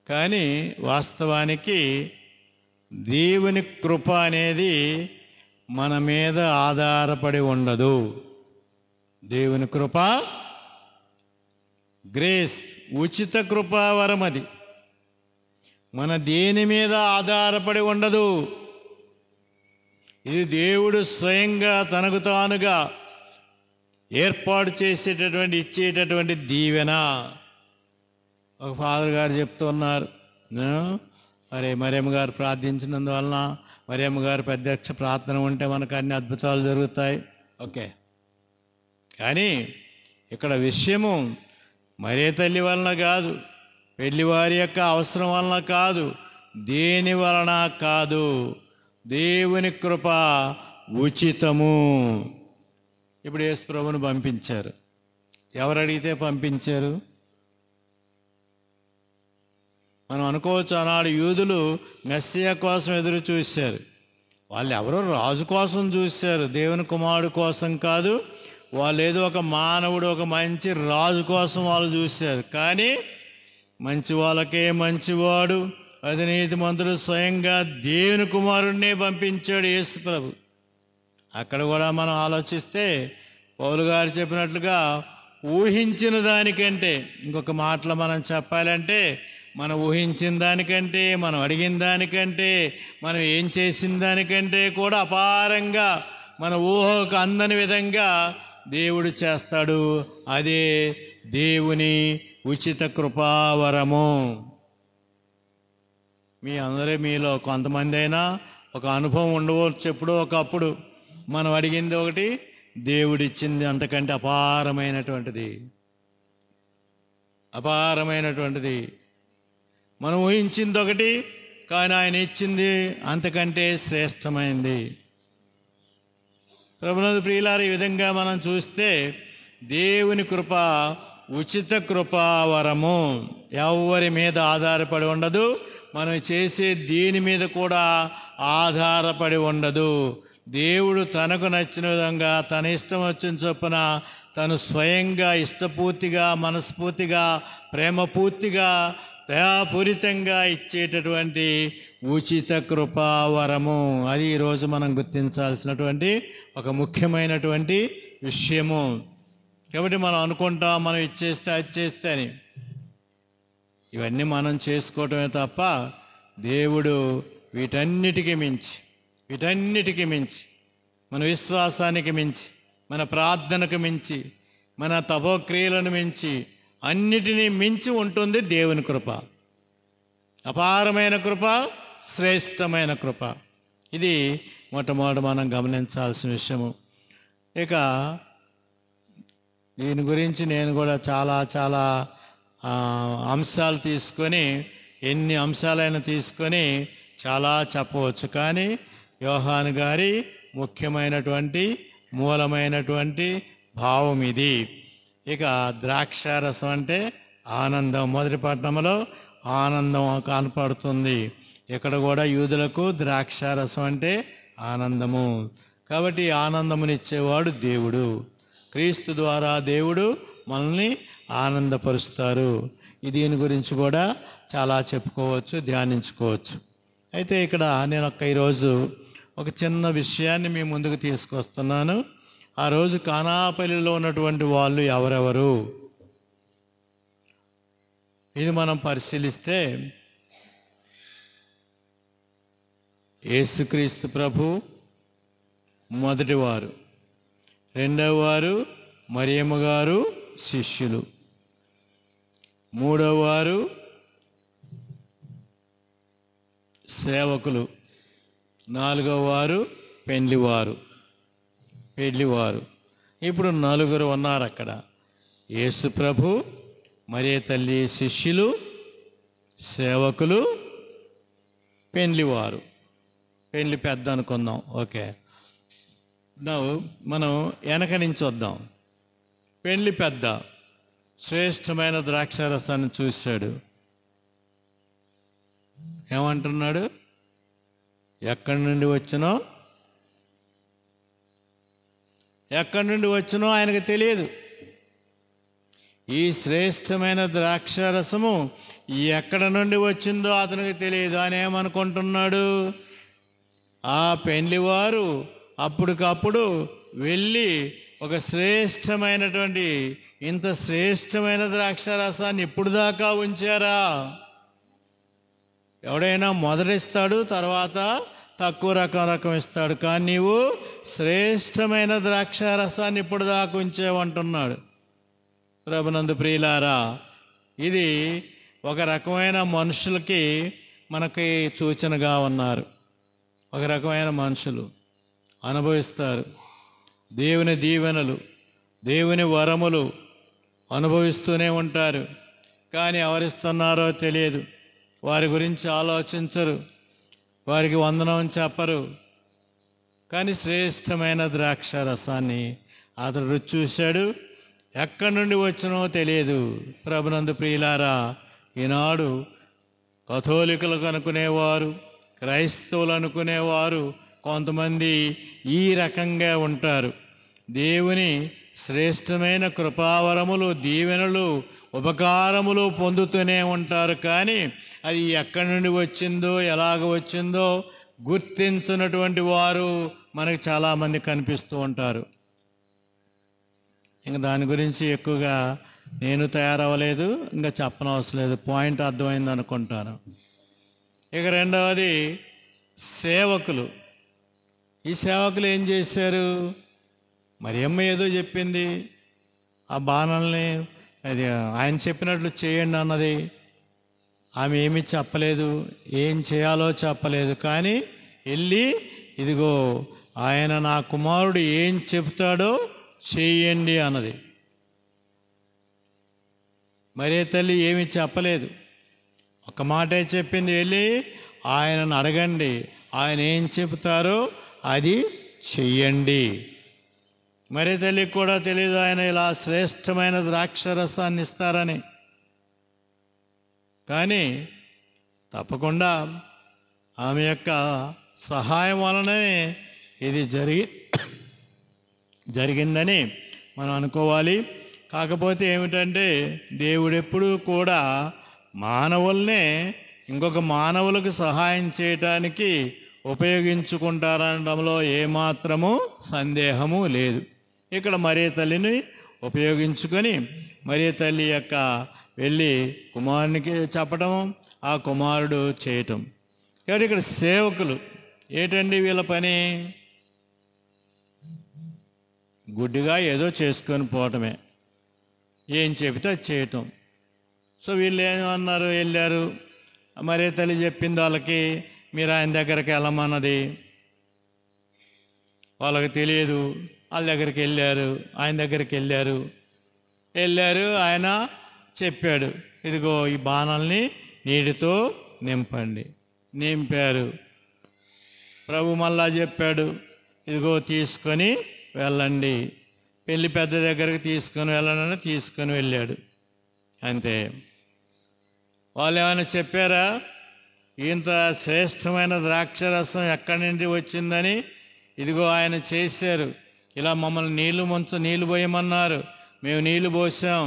కానీ వాస్తవానికి దేవుని కృప అనేది మన మీద ఆధారపడి ఉండదు. దేవుని కృప గ్రేస్, ఉచిత కృపావరం, అది మన దేని మీద ఆధారపడి ఉండదు. ఇది దేవుడు స్వయంగా తనకు తానుగా ఏర్పాటు చేసేటటువంటి ఇచ్చేటటువంటి దీవెన. ఒక ఫాదర్ గారు చెప్తున్నారు, మరి మరియమ్మ గారు ప్రార్థించినందువలన, మరియమ్మ గారు ప్రత్యక్ష ప్రార్థన ఉంటే మనకు అన్ని అద్భుతాలు జరుగుతాయి. ఓకే, కానీ ఇక్కడ విషయము మరే తల్లి వలన కాదు, పెళ్లివారి యొక్క అవసరం వలన కాదు, దేని వలన కాదు, దేవుని కృప ఉచితము. ఇప్పుడు యేసు ప్రభువును పంపించారు. ఎవరు అడిగితే పంపించారు? మనం అనుకోవచ్చు, ఆనాడు యూదులు మెస్సియా కోసం ఎదురు చూశారు. వాళ్ళు ఎవరో రాజు కోసం చూశారు, దేవుని కుమారుడు కోసం కాదు. వాళ్ళు ఏదో ఒక మానవుడు, ఒక మంచి రాజు కోసం వాళ్ళు చూశారు. కానీ మంచి వాళ్ళకే మంచివాడు, అవినీతిమంతుడు స్వయంగా దేవుని కుమారుడినే పంపించాడు యేసు ప్రభు. అక్కడ కూడా మనం ఆలోచిస్తే పౌలు గారు చెప్పినట్లుగా ఊహించిన దానికంటే, ఇంకొక మాటలో మనం చెప్పాలంటే, మనం ఊహించిన దానికంటే, మనం అడిగిన దానికంటే, మనం ఏం చేసిన దానికంటే కూడా అపారంగా మన ఊహకు అందని విధంగా దేవుడు చేస్తాడు. అదే దేవుని ఉచిత కృపావరము. మీలో కొంతమంది అయినా ఒక అనుభవం ఉండవచ్చు. ఎప్పుడో ఒకప్పుడు మనం అడిగింది ఒకటి, దేవుడిచ్చింది అంతకంటే అపారమైనటువంటిది. మనం ఊహించింది ఒకటి, కానీ ఆయన ఇచ్చింది అంతకంటే శ్రేష్టమైంది. ప్రభునందు ప్రియులారా, ఈ విధంగా మనం చూస్తే దేవుని కృప ఉచిత కృపావరము. ఎవరి మీద ఆధారపడి ఉండదు, మనం చేసే దీని మీద కూడా ఆధారపడి ఉండదు. దేవుడు తనకు నచ్చిన విధంగా, తన ఇష్టం వచ్చిన చొప్పున తను స్వయంగా ఇష్టపూర్తిగా, మనస్ఫూర్తిగా, ప్రేమపూర్తిగా, దయాపూరితంగా ఇచ్చేటటువంటి ఉచిత కృపావరము. అది ఈరోజు మనం గుర్తించాల్సినటువంటి ఒక ముఖ్యమైనటువంటి విషయము. కాబట్టి మనం అనుకుంటాం, మనం ఇచ్చేస్తే అది చేస్తే అని. ఇవన్నీ మనం చేసుకోవటమే తప్ప దేవుడు వీటన్నిటికీ మించి, మన విశ్వాసానికి మించి, మన ప్రార్థనకు మించి, మన తపోక్రియలను మించి, అన్నిటినీ మించి ఉంటుంది దేవుని కృప. అపారమైన కృప, శ్రేష్టమైన కృప. ఇది మొట్టమొదటి మనం గమనించాల్సిన విషయము. ఇక దీని గురించి నేను కూడా చాలా అంశాలు తీసుకొని, ఎన్ని అంశాలైనా తీసుకొని చాలా చెప్పవచ్చు. కానీ యోహాను గారి ముఖ్యమైనటువంటి మూలమైనటువంటి భావం ఇది. ఇక ద్రాక్షారసం అంటే ఆనందం. మొదటి పట్టణంలో ఆనందం కనపడుతుంది. ఇక్కడ కూడా యూదులకు ద్రాక్షారసం అంటే ఆనందము. కాబట్టి ఆనందమునిచ్చేవాడు దేవుడు. క్రీస్తు ద్వారా దేవుడు మనల్ని ఆనందపరుస్తారు. దీని గురించి కూడా చాలా చెప్పుకోవచ్చు, ధ్యానించుకోవచ్చు. అయితే ఇక్కడ నేను ఈరోజు ఒక చిన్న విషయాన్ని మీ ముందుకు తీసుకొస్తున్నాను. ఆ రోజు కానాపల్లిలో ఉన్నటువంటి వాళ్ళు ఎవరెవరు, ఇది మనం పరిశీలిస్తే యేసుక్రీస్తు ప్రభు మొదటివారు, రెండవ వారు మరియమ్మ గారు శిష్యులు, మూడవ వారు సేవకులు, నాలుగవ వారు పెళ్లివారు. ఇప్పుడు నలుగురు ఉన్నారు అక్కడ. యేసు ప్రభు, మరియ తల్లి శిష్యులు, సేవకులు, పెళ్లివారు. పెళ్లి పెద్ద అనుకుందాం. ఓకే, మనం వెనక నుంచి వద్దాం. పెళ్లి పెద్ద శ్రేష్టమైన ద్రాక్షారసాన్ని చూశాడు. ఏమంటున్నాడు? ఎక్కడి నుండి వచ్చినో ఆయనకు తెలియదు. ఈ శ్రేష్టమైన ద్రాక్షారసము ఎక్కడ నుండి వచ్చిందో అతనికి తెలియదు. ఆయన ఏమనుకుంటున్నాడు? ఆ పెళ్లివారు అప్పటికప్పుడు వెళ్ళి ఒక శ్రేష్టమైనటువంటి, ఇంత శ్రేష్టమైన ద్రాక్షారసాన్ని ఇప్పుడు దాకా ఉంచారా? ఎవడైనా మొదటిస్తాడు, తర్వాత తక్కువ రకం ఇస్తాడు. కానీ నీవు శ్రేష్టమైన ద్రాక్షారసాన్ని ఇప్పుడు దాకా ఉంచేవంటున్నాడు. ప్రభునందు ప్రియులారా, ఇది ఒక రకమైన మనుషులకి మనకి సూచనగా ఉన్నారు. ఒక రకమైన మనుషులు అనుభవిస్తారు దేవుని దీవెనలు, దేవుని వరములు అనుభవిస్తూనే ఉంటారు. కానీ ఎవరిస్తున్నారో తెలియదు. వారి గురించి ఆలోచించరు, వారికి వందనం చెప్పరు. కానీ శ్రేష్టమైన ద్రాక్షారసాన్ని అతడు రుచి చూశాడు. ఎక్కడి నుండి వచ్చినో తెలియదు. ప్రభునందు ప్రియులారా, ఈనాడు కథోలికులకు అనుకునేవారు, క్రైస్తవులు అనుకునేవారు కొంతమంది ఈ రకంగా ఉంటారు. దేవుని శ్రేష్టమైన కృపావరములు, దీవెనలు, ఉపకారములు పొందుతూనే ఉంటారు. కానీ అది ఎక్కడి నుండి వచ్చిందో, ఎలాగ వచ్చిందో గుర్తించినటువంటి వారు మనకు చాలామంది కనిపిస్తూ ఉంటారు. ఇంకా దాని గురించి ఎక్కువగా నేను తయారవ్వలేదు, ఇంకా చెప్పనవసరం లేదు. పాయింట్ అర్థమైంది అనుకుంటాను. ఇక రెండవది సేవకులు. ఈ సేవకులు ఏం చేశారు? మరియమ్మ ఏదో చెప్పింది, ఆ బాణల్ని అది ఆయన చెప్పినట్లు చేయండి అన్నది. ఆమె ఏమీ చెప్పలేదు, ఏం చేయాలో చెప్పలేదు. కానీ వెళ్ళి ఇదిగో ఆయన నా కుమారుడు ఏం చెప్తాడో చేయండి అన్నది. మరే తల్లి ఏమీ చెప్పలేదు, ఒక మాటే చెప్పింది, వెళ్ళి ఆయనను అడగండి, ఆయన ఏం చెప్తారో అది చెయ్యండి. మరే తల్లికి కూడా తెలియదు ఆయన ఇలా శ్రేష్టమైన ద్రాక్షరసాన్ని ఇస్తారని. కానీ తప్పకుండా ఆమె యొక్క సహాయం వలనే ఇది జరిగిందని మనం అనుకోవాలి. కాకపోతే ఏమిటంటే దేవుడెప్పుడూ కూడా మానవుల్నే ఇంకొక మానవులకు సహాయం చేయటానికి ఉపయోగించుకుంటారనడంలో ఏమాత్రము సందేహము లేదు. ఇక్కడ మరియ తల్లిని ఉపయోగించుకొని మరియ తల్లి యొక్క వెళ్ళి కుమారునికి చెప్పడం, ఆ కుమారుడు చేయటం. కాబట్టి ఇక్కడ సేవకులు ఏంటండి వీళ్ళ పని? గుడ్డిగా ఏదో చేసుకొని పోవటమే, ఏం చెబితే అది చేయటం. సో వీళ్ళు ఏమన్నారు? వెళ్ళారు, మరే తల్లి చెప్పింది వాళ్ళకి, మీరు ఆయన దగ్గరికి వెళ్ళమన్నది. వాళ్ళకి తెలియదు, వాళ్ళ దగ్గరికి వెళ్ళారు, ఆయన దగ్గరికి వెళ్ళారు. ఆయన చెప్పాడు, ఇదిగో ఈ బాణల్ని నీటితో నింపండి. నింపారు. ప్రభు మళ్ళా చెప్పాడు, ఇదిగో తీసుకొని వెళ్ళండి, పెళ్లి పెద్ద దగ్గరికి తీసుకొని వెళ్ళాలని తీసుకొని వెళ్ళాడు. అంతే. వాళ్ళు ఏమైనా చెప్పారా ఇంత శ్రేష్టమైన ద్రాక్షరసం ఎక్కడి నుండి వచ్చిందని? ఇదిగో ఆయన చేశారు, ఇలా మమ్మల్ని నీళ్లు పోయమన్నారు, మేము నీళ్లు పోసాం,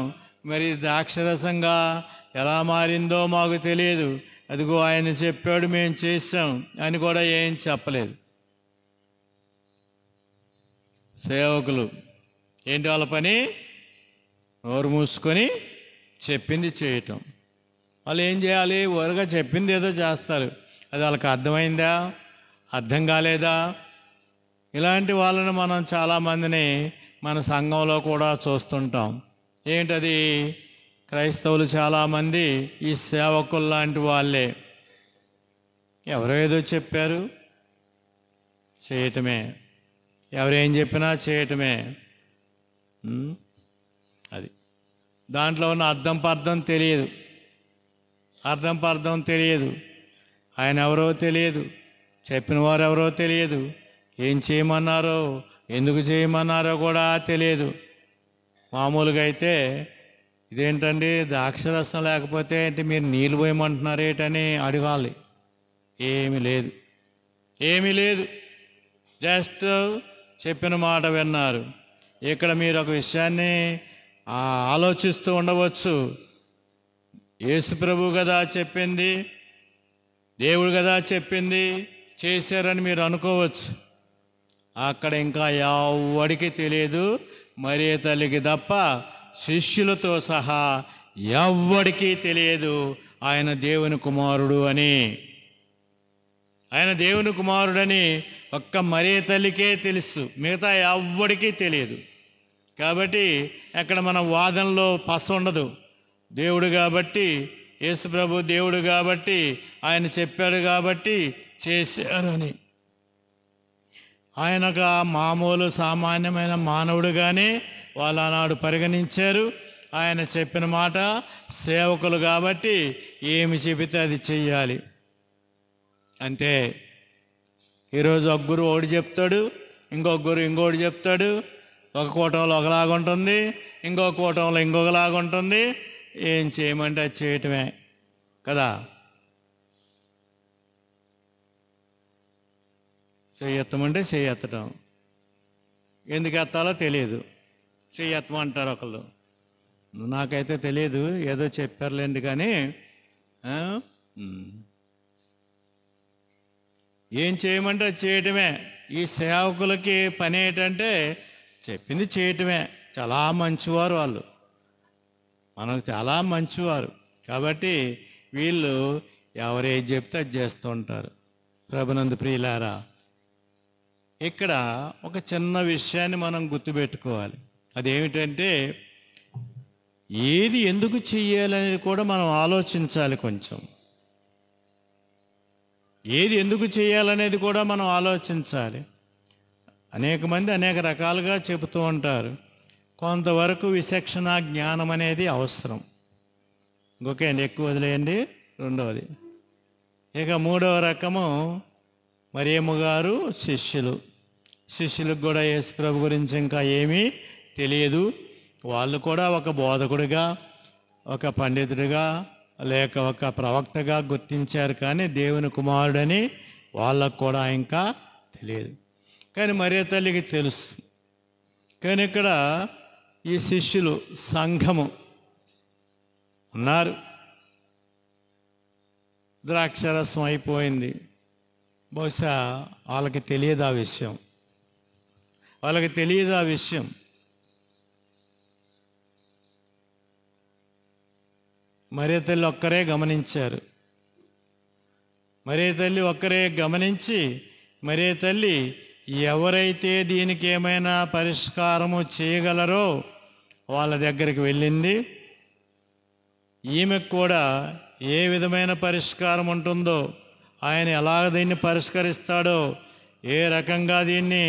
మరి ద్రాక్షరసంగా ఎలా మారిందో మాకు తెలియదు, అదిగో ఆయన చెప్పాడు మేము చేసాం అని కూడా ఏం చెప్పలేదు. సేవకులు ఏంటి వాళ్ళ పని? నోరు మూసుకొని చెప్పింది చేయటం. వాళ్ళు ఏం చేయాలి? వరుగా చెప్పింది ఏదో చేస్తారు. అది వాళ్ళకి అర్థమైందా, అర్థం కాలేదా? ఇలాంటి వాళ్ళని మనం చాలామందిని మన సంఘంలో కూడా చూస్తుంటాం. ఏంటది? క్రైస్తవులు చాలామంది ఈ సేవకులు లాంటి వాళ్ళే. ఎవరో ఏదో చెప్పారు, చేయటమే. ఎవరేం చెప్పినా చేయటమే. అది దాంట్లో ఉన్న అర్థం తెలియదు. ఆయన ఎవరో తెలియదు, చెప్పిన వారు ఎవరో తెలియదు, ఏం చేయమన్నారో ఎందుకు చేయమన్నారో కూడా తెలియదు. మామూలుగా అయితే ఇదేంటండి ద్రాక్షరసం లేకపోతే ఏంటి మీరు నీళ్ళు పోయమంటున్నారు ఏంటని అడగాలి. ఏమీ లేదు, జస్ట్ చెప్పిన మాట విన్నారు. ఇక్కడ మీరు ఒక విషయాన్ని ఆలోచిస్తూ ఉండవచ్చు, యేసు ప్రభు కదా చెప్పింది, దేవుడు కదా చెప్పింది, చేశారని మీరు అనుకోవచ్చు. అక్కడ ఇంకా ఎవ్వడికి తెలియదు, మరియ తల్లికి తప్ప శిష్యులతో సహా ఎవ్వడికి తెలియదు ఆయన దేవుని కుమారుడు అని. ఆయన దేవుని కుమారుడని ఒక్క మరియ తల్లికే తెలుసు, మిగతా ఎవ్వడికి తెలియదు. కాబట్టి అక్కడ మన వాదనలో పస ఉండదు. దేవుడు కాబట్టి, యేసు ప్రభు దేవుడు కాబట్టి, ఆయన చెప్పాడు కాబట్టి చేశారు అని. ఆయనకు మామూలు సామాన్యమైన మానవుడుగానే వాళ్ళు ఆనాడు పరిగణించారు. ఆయన చెప్పిన మాట సేవకులు కాబట్టి ఏమి చెబితే అది చెయ్యాలి అంతే. ఈరోజు ఒక గురువు ఒకటి చెప్తాడు, ఇంకొక గురువు ఇంకోటి చెప్తాడు. ఒక కూటంలో ఒకలాగుంటుంది, ఇంకొక కూటంలో ఇంకొకలాగుంటుంది. ఏం చేయమంటే అది చేయటమే కదా. చెయ్యెత్తమంటే చెయ్యెత్తడం, ఎందుకు ఎత్తాలో తెలియదు, చెయ్యెత్తమంటారు ఒకళ్ళు. నాకైతే తెలియదు, ఏదో చెప్పారులేండి. కానీ ఏం చేయమంటే అది చేయటమే. ఈ సేవకులకి పని ఏంటంటే చెప్పింది చేయటమే. చాలా మంచివారు వాళ్ళు, మనకు చాలా మంచివారు. కాబట్టి వీళ్ళు ఎవరేది చెప్తే అది చేస్తూ ఉంటారు. ప్రభునందు ప్రియులారా, ఇక్కడ ఒక చిన్న విషయాన్ని మనం గుర్తుపెట్టుకోవాలి. అదేమిటంటే ఏది ఎందుకు చెయ్యాలనేది కూడా మనం ఆలోచించాలి. కొంచెం ఏది ఎందుకు చేయాలనేది కూడా మనం ఆలోచించాలి. అనేక మంది అనేక రకాలుగా చెబుతూ ఉంటారు. కొంతవరకు విచక్షణ జ్ఞానం అనేది అవసరం. ఓకే అండి, ఎక్కువ వదిలేయండి. రెండవది, ఇక మూడవ రకము మరియమ్మ గారు శిష్యులకు కూడా యేసు ప్రభు గురించి ఇంకా ఏమీ తెలియదు. వాళ్ళు కూడా ఒక బోధకుడిగా, ఒక పండితుడిగా, లేక ఒక ప్రవక్తగా గుర్తించారు, కానీ దేవుని కుమారుడని వాళ్ళకు కూడా ఇంకా తెలియదు. కానీ మరియ తల్లికి తెలుసు. కానీ ఇక్కడ ఈ శిష్యులు, సంఘము ఉన్నారు. ద్రాక్షరసం అయిపోయింది. బహుశా వాళ్ళకి తెలియదు ఆ విషయం, వాళ్ళకి తెలియదు ఆ విషయం. మరియ తల్లి ఒక్కరే గమనించారు. మరియ తల్లి ఒక్కరే గమనించి, మరియ తల్లి ఎవరైతే దీనికి ఏమైనా పరిష్కారము చేయగలరో వాళ్ళ దగ్గరికి వెళ్ళింది. ఈమెకు కూడా ఏ విధమైన పరిష్కారం ఉంటుందో, ఆయన ఎలాగ దీన్ని పరిష్కరిస్తాడో, ఏ రకంగా దీన్ని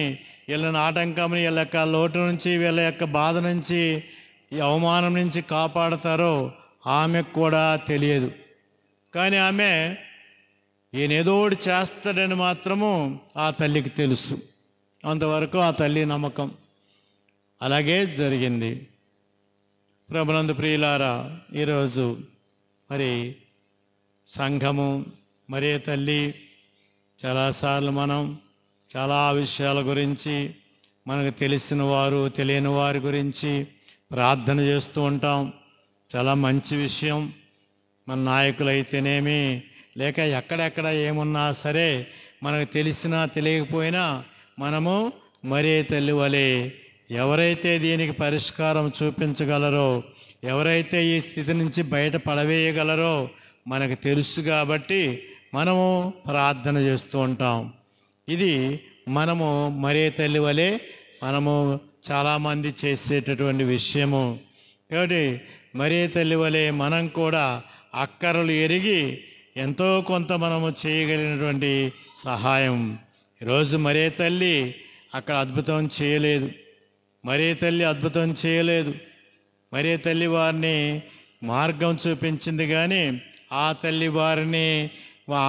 వీళ్ళని ఆటంకం, వీళ్ళ యొక్క లోటు నుంచి, వీళ్ళ యొక్క బాధ నుంచి, ఈ అవమానం నుంచి కాపాడతారో ఆమెకు కూడా తెలియదు. కానీ ఆమె ఈయనేదో ఒకటి చేస్తాడని మాత్రము ఆ తల్లికి తెలుసు. అంతవరకు ఆ తల్లి నమ్మకం. అలాగే జరిగింది. ప్రభునందు ప్రియులారా, ఈరోజు మరి సంఘము, మరియ తల్లి, చాలాసార్లు మనం చాలా విషయాల గురించి, మనకు తెలిసిన వారు తెలియని వారి గురించి ప్రార్థన చేస్తూ ఉంటాం. చాలా మంచి విషయం. మన నాయకులైతేనేమి, లేక ఎక్కడెక్కడ ఏమున్నా సరే, మనకు తెలిసినా తెలియకపోయినా మనము మరియ తల్లి వలె ఎవరైతే దీనికి పరిష్కారం చూపించగలరో, ఎవరైతే ఈ స్థితి నుంచి బయట పడవేయగలరో మనకు తెలుసు. కాబట్టి మనము ప్రార్థన చేస్తూ ఉంటాం. ఇది మనము మరియ తల్లి వలె మనము చాలామంది చేసేటటువంటి విషయము. కాబట్టి మరియ తల్లి వలె మనం కూడా అక్కరలు ఎరిగి ఎంతో కొంత మనము చేయగలిగినటువంటి సహాయం. ఈరోజు మరియ తల్లి అక్కడ అద్భుతం చేయలేదు, మరియ తల్లి అద్భుతం చేయలేదు. మరియ తల్లి వారిని మార్గం చూపించింది, కానీ ఆ తల్లి వారిని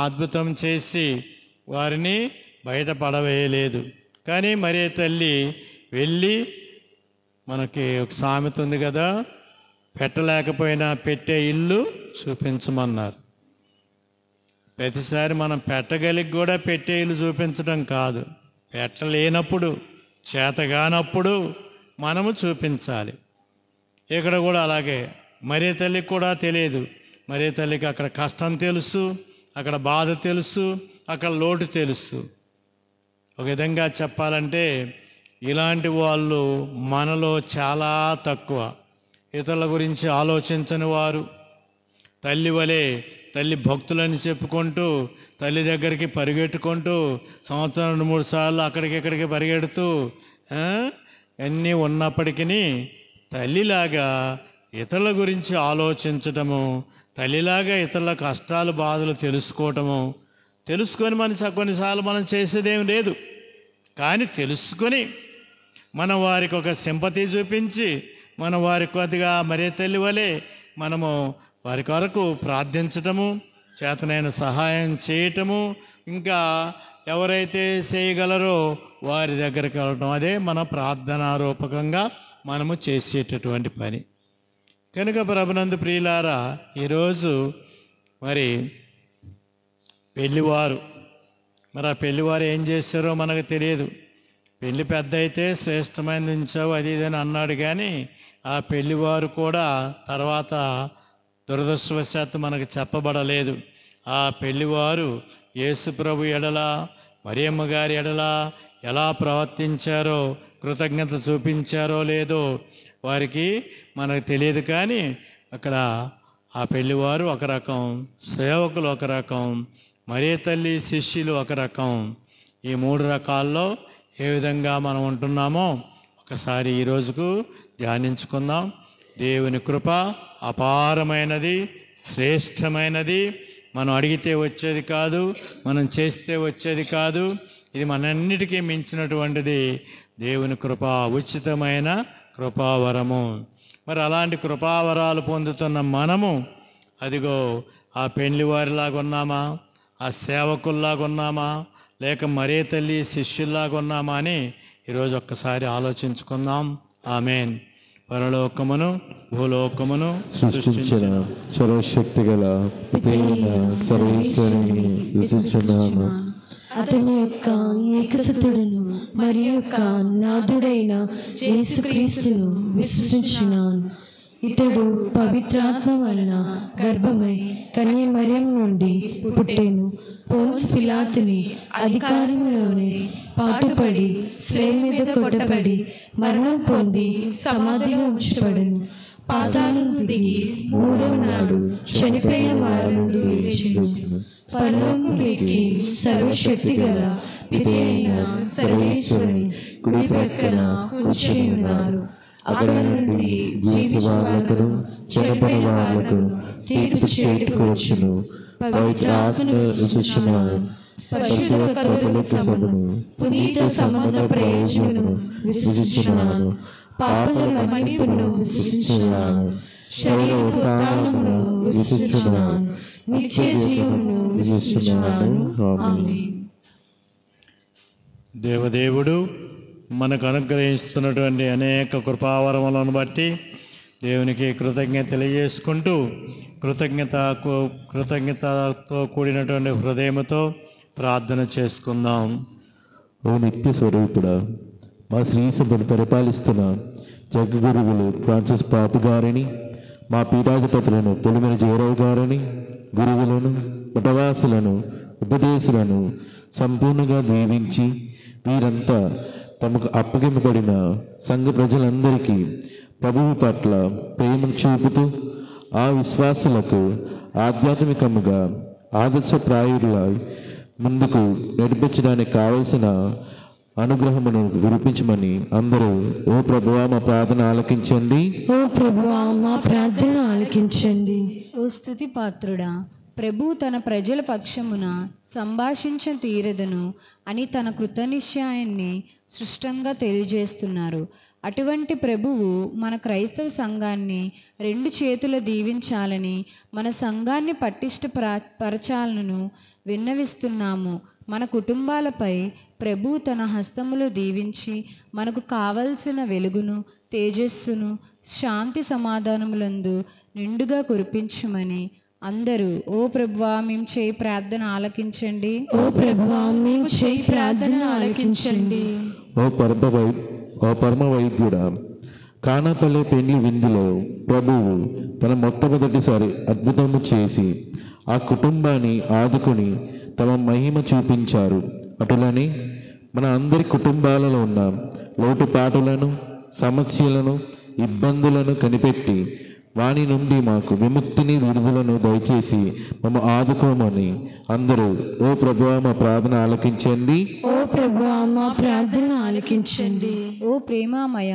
అద్భుతం చేసి వారిని బయటపడవేయలేదు. కానీ మరియ తల్లి వెళ్ళి, మనకి ఒక సామెత ఉంది కదా, పెట్టలేకపోయినా పెట్టే ఇల్లు చూపించమన్నారు. ప్రతిసారి మనం పెట్టగలిగి కూడా పెట్టే ఇల్లు చూపించడం కాదు, పెట్టలేనప్పుడు, చేతగానప్పుడు మనము చూపించాలి. ఇక్కడ కూడా అలాగే మరియ తల్లికి కూడా తెలియదు. మరియ తల్లికి అక్కడ కష్టం తెలుసు, అక్కడ బాధ తెలుసు, అక్కడ లోటు తెలుసు. ఒక విధంగా చెప్పాలంటే ఇలాంటి వాళ్ళు మనలో చాలా తక్కువ. ఇతరుల గురించి ఆలోచించని వారు, తల్లి వలె తల్లి భక్తులని చెప్పుకుంటూ, తల్లి దగ్గరికి పరిగెట్టుకుంటూ, సంవత్సరం 2-3 సార్లు అక్కడికి పరిగెడుతూ అన్నీ ఉన్నప్పటికీ తల్లిలాగా ఇతరుల గురించి ఆలోచించటము, తల్లిలాగా ఇతరుల కష్టాలు బాధలు తెలుసుకొని కొన్నిసార్లు మనం చేసేదేం లేదు. కానీ తెలుసుకొని మనం వారికి ఒక సింపతి చూపించి, మనం వారి కొద్దిగా మరియ తల్లి వలె మనము వారి కొరకు ప్రార్థించటము, చేతనైన సహాయం చేయటము, ఇంకా ఎవరైతే చేయగలరో వారి దగ్గరికి వెళ్ళటం, అదే మన ప్రార్థనారూపకంగా మనము చేసేటటువంటి పని. కనుక ప్రభునందు ప్రియులారా, ఈరోజు మరి పెళ్ళివారు మరి ఆ పెళ్లివారు ఏం చేస్తారో మనకు తెలియదు. పెళ్లి పెద్ద అయితే శ్రేష్టమైనది ఉంచావు అది ఇదని అన్నాడు, కానీ ఆ పెళ్లివారు కూడా తర్వాత దురదృష్టవశాత్తు మనకు చెప్పబడలేదు. ఆ పెళ్లివారు యేసు ప్రభు ఎడల, మరియమ్మ గారి ఎడల ఎలా ప్రవర్తించారో, కృతజ్ఞత చూపించారో లేదో వారికి మనకు తెలియదు. కానీ అక్కడ ఆ పెళ్లివారు ఒక రకం, సేవకులు ఒక రకం, మరియ తల్లి శిష్యులు ఒక రకం. ఈ 3 రకాల్లో ఏ విధంగా మనం ఉంటున్నామో ఒకసారి ఈ రోజుకు ధ్యానించుకుందాం. దేవుని కృప అపారమైనది, శ్రేష్టమైనది. మనం అడిగితే వచ్చేది కాదు, మనం చేస్తే వచ్చేది కాదు. ఇది మనంన్నిటికీ మించినటువంటిది దేవుని కృప, ఉచితమైన కృపావరము. మరి అలాంటి కృపావరాలు పొందుతున్న మనము అదిగో ఆ పెళ్లివారిలాగా ఉన్నామా, ఆ సేవకుల్లాగా ఉన్నామా, లేక మరే తల్లి శిష్యుల్లాగా ఉన్నామా అని ఈరోజు ఒక్కసారి ఆలోచించుకుందాం. ఆమేన్. పరలోకమును భూలోకమును సృష్టించిన సర్వశక్తి గల పితైన సర్వేశ్వరుని విశ్వసిస్తున్నాను. అతని యొక్క ఏకసుతుడును మరి యొక్క నాథుడైన యేసుక్రీస్తును విశ్వసించున్నాను. ఇతడు పవిత్రాత్మ వలన గర్భమై కన్య మరియం నుండి పుట్టెను. పోన్స్ పిలాతుని అధికారంలోనే పాటుపడి స్లేవ్ మీద కొట్టబడి మరణం పొంది సమాధిలో ఉంచబడెను. పాతాళం దిగి 3వ నాడు చనిపోయిన వారి నుండి లేచెను. పరలోకముకి సర్వశక్తి గల పితైన సర్వేశ్వరుని కుడి ప్రక్కన కూర్చుని ఉన్నారు. అక్కడ నుండి జీవించు వాళ్లకును చనిపోయిన వాళ్లకును తీర్పు చేయుటకు వచ్చును. పవిత్ర ఆత్మను విశ్వసిస్తున్నాను. పరిశుద్ధ కథోలిక సభను పునీత సంబంధ ప్రయోజనమును విశ్వసిస్తున్నాను. పాపల మన్నిపును విశ్వసిస్తున్నాను. శరీర ఉత్థానమును విశ్వసిస్తున్నాను. నిత్య జీవమును విశ్వసిస్తున్నాను. ఆమేన్. దేవదేవుడు మనకు అనుగ్రహిస్తున్నటువంటి అనేక కృపావరములను బట్టి దేవునికి కృతజ్ఞత తెలియజేసుకుంటూ కృతజ్ఞతతో కూడినటువంటి హృదయంతో ప్రార్థన చేసుకుందాం. ఓ నిత్య స్వరూపుడా, మా శ్రీ సభను పరిపాలిస్తున్న జగగురువులు ఫ్రాన్సిస్ పాపు గారిని, మా పీఠాధిపతులను పొలిమేర జయరావు గారిని, గురువులను, మఠవాసులను, ఉపదేశులను సంపూర్ణంగా దీవించి వీరంతా తమకు అప్పగింపబడిన సంఘ ప్రజలందరికీ ప్రభువు పట్ల ప్రేమను చూపుతూ ఆ విశ్వాసులకు ఆధ్యాత్మికముగా ఆదర్శప్రాయులై ముందుకు నడిపించడానికి కావలసిన అనుగ్రహమును వినిపించమని అందరూ ఓ ప్రభువా మా ప్రార్థన ఆలకించండి. ఓ ప్రభువా మా ప్రార్థన ఆలకించండి. ఓ స్తుతి పాత్రుడా, ప్రభు తన ప్రజల పక్షమున సంభాషించ తీరదును అని తన కృతనిశ్చయాన్ని స్పష్టంగా తెలియజేస్తున్నారు. అటువంటి ప్రభువు మన క్రైస్తవ సంఘాన్ని 2 చేతుల దీవించాలని, మన సంఘాన్ని పరచాలను విన్నవిస్తున్నాము. మన కుటుంబాలపై ప్రభు తన హస్తములు దీవించి మనకు కావలసిన వెలుగును, తేజస్సును, శాంతి సమాధానములందు నిండుగా కురిపించమని అందరూ ఓ ప్రభువా మేము చేయి ప్రార్థన ఆలకించండి. ఓ ప్రభువా మేము చేయి ప్రార్థన ఆలకించండి. ఓ పరమ వైద్యుడా, కానాపల్లె పెండ్లి విందులో ప్రభువు తన మొట్టమొదటిసారి అద్భుతము చేసి ఆ కుటుంబాన్ని ఆదుకుని తమ మహిమ చూపించారు. అటులని మన అందరి కుటుంబాలలో ఉన్న లోటుపాటులను, సమస్యలను, ఇబ్బందులను కనిపెట్టి వాని నుండి మాకు విముక్తిని, విడుదలను దయచేసి మమ్మ ఆదుకోమని అందరూ ఓ ప్రభువా మా ప్రార్థన ఆలకించండి. ఓ ప్రభువా మా ప్రార్థన ఆలకించండి. ఓ ప్రేమామయ,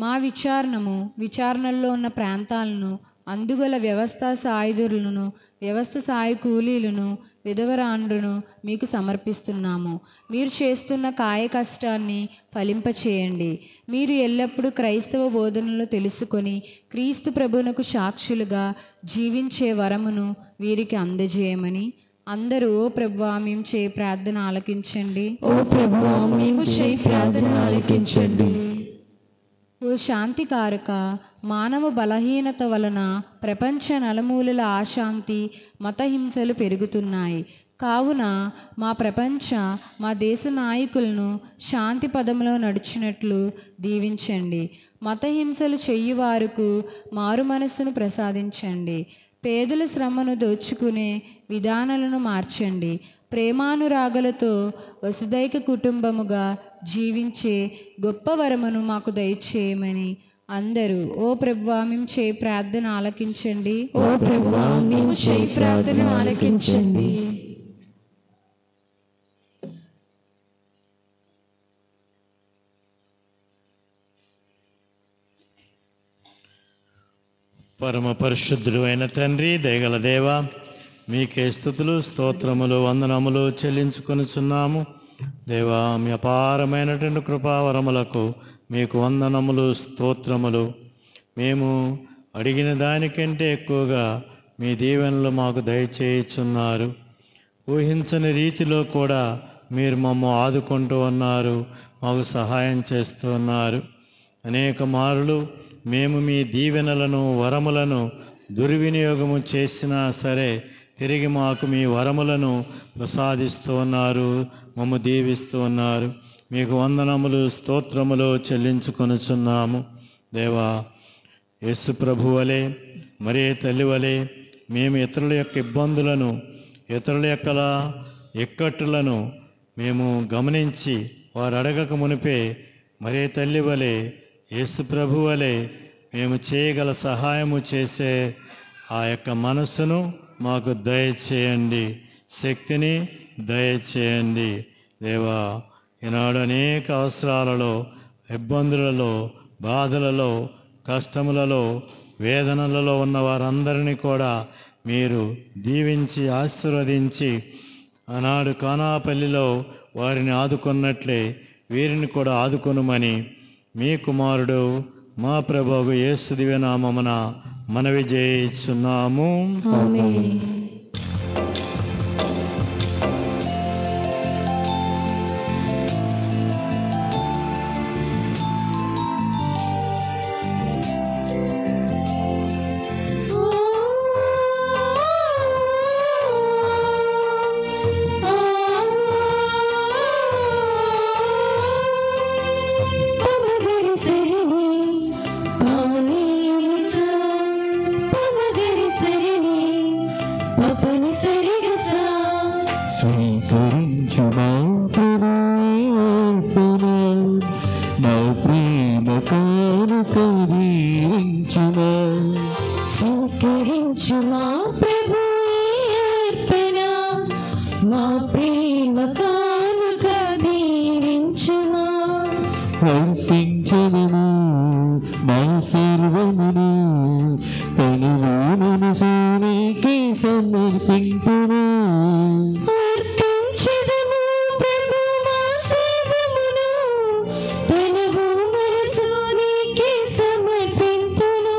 మా విచారణల్లో ఉన్న ప్రాంతాలను, అందుగల వ్యవస్థ సాయుధులను, వ్యవస్థ సాయ కూలీలను, విధవరాండ్రును మీకు సమర్పిస్తున్నాము. మీరు చేస్తున్న కాయ కష్టాన్ని ఫలింపచేయండి. మీరు ఎల్లప్పుడూ క్రైస్తవ బోధనలు తెలుసుకొని క్రీస్తు ప్రభువునకు సాక్షులుగా జీవించే వరమును వీరికి అందజేయమని అందరూ ఓ ప్రభువా మేము చేయి ప్రార్థన ఆలకించండి. ఓ ప్రభువా మేము చేయి ప్రార్థన ఆలకించండి. ఓ శాంతికారక, మానవ బలహీనత వలన ప్రపంచ నలుమూలల అశాంతి, మతహింసలు పెరుగుతున్నాయి. కావున మా దేశ నాయకులను శాంతి పదంలో నడిచినట్లు దీవించండి. మతహింసలు చెయ్యువారుకు మారు మనస్సును ప్రసాదించండి. పేదల శ్రమను దోచుకునే విధానాలను మార్చండి. ప్రేమానురాగలతో వసుదైక కుటుంబముగా జీవించే గొప్ప వరమును మాకు దయచేయమని అందరూ ఓ ప్రభువా మేము చేయి ప్రార్థన ఆలకించండి. ఓ ప్రభువా మేము చేయి ప్రార్థన ఆలకించండి. పరమ పరిశుద్ధుడు అయిన తండ్రి, దయగల దేవ, మీకే స్తుతులు, స్తోత్రములు, వందనములు చెల్లించుకొనుచున్నాము. దేవా, మీ అపారమైనటువంటి కృపావరములకు మీకు వందనములు, స్తోత్రములు. మేము అడిగిన దానికంటే ఎక్కువగా మీ దీవెనలు మాకు దయచేయుచున్నారు. ఊహించని రీతిలో కూడా మీరు మమ్మ ఆదుకుంటూ ఉన్నారు, మాకు సహాయం చేస్తూ ఉన్నారు. అనేక మారులు మేము మీ దీవెనలను, వరములను దుర్వినియోగము చేసినా సరే తిరిగి మాకు మీ వరములను ప్రసాదిస్తూ ఉన్నారు, మమ్మ దీవిస్తూ ఉన్నారు. మీకు వందనములు, స్తోత్రములు చెల్లించుకొనుచున్నాము. దేవా, యేసు ప్రభు వలె, మరే తల్లి వలె మేము ఇతరుల యొక్క ఇబ్బందులను, ఇతరుల యొక్క ఇక్కట్టులను మేము గమనించి వారు అడగక మునిపే మరే తల్లి వలె, యేసు ప్రభు వలె మేము చేయగల సహాయము చేసే ఆ యొక్క మనస్సును మాకు దయచేయండి, శక్తిని దయచేయండి. దేవా, ఈనాడు అనేక అవసరాలలో, ఇబ్బందులలో, బాధలలో, కష్టములలో, వేదనలలో ఉన్న వారందరినీ కూడా మీరు దీవించి ఆశీర్వదించి ఆనాడు కానాపల్లిలో వారిని ఆదుకున్నట్లే వీరిని కూడా ఆదుకొనుమని మీ కుమారుడు మా ప్రభువు యేసు దివ్యనామమున మనవి చేయుచున్నాము. ఆమేన్. స్వీకరించు మా ప్రేమార్పణ, మా ప్రేమ కానుక దీవించుమా. స్వీకరించు మా ప్రభు అర్పణ, మా ప్రేమ కానుక దీవించుమా. అర్పించదము మా సర్వమును, తనువు మనసు నీకే సమర్పింతుము. అర్పించదము ప్రభు మా సర్వమును, తనువు మనసు నీకే సమర్పింతును.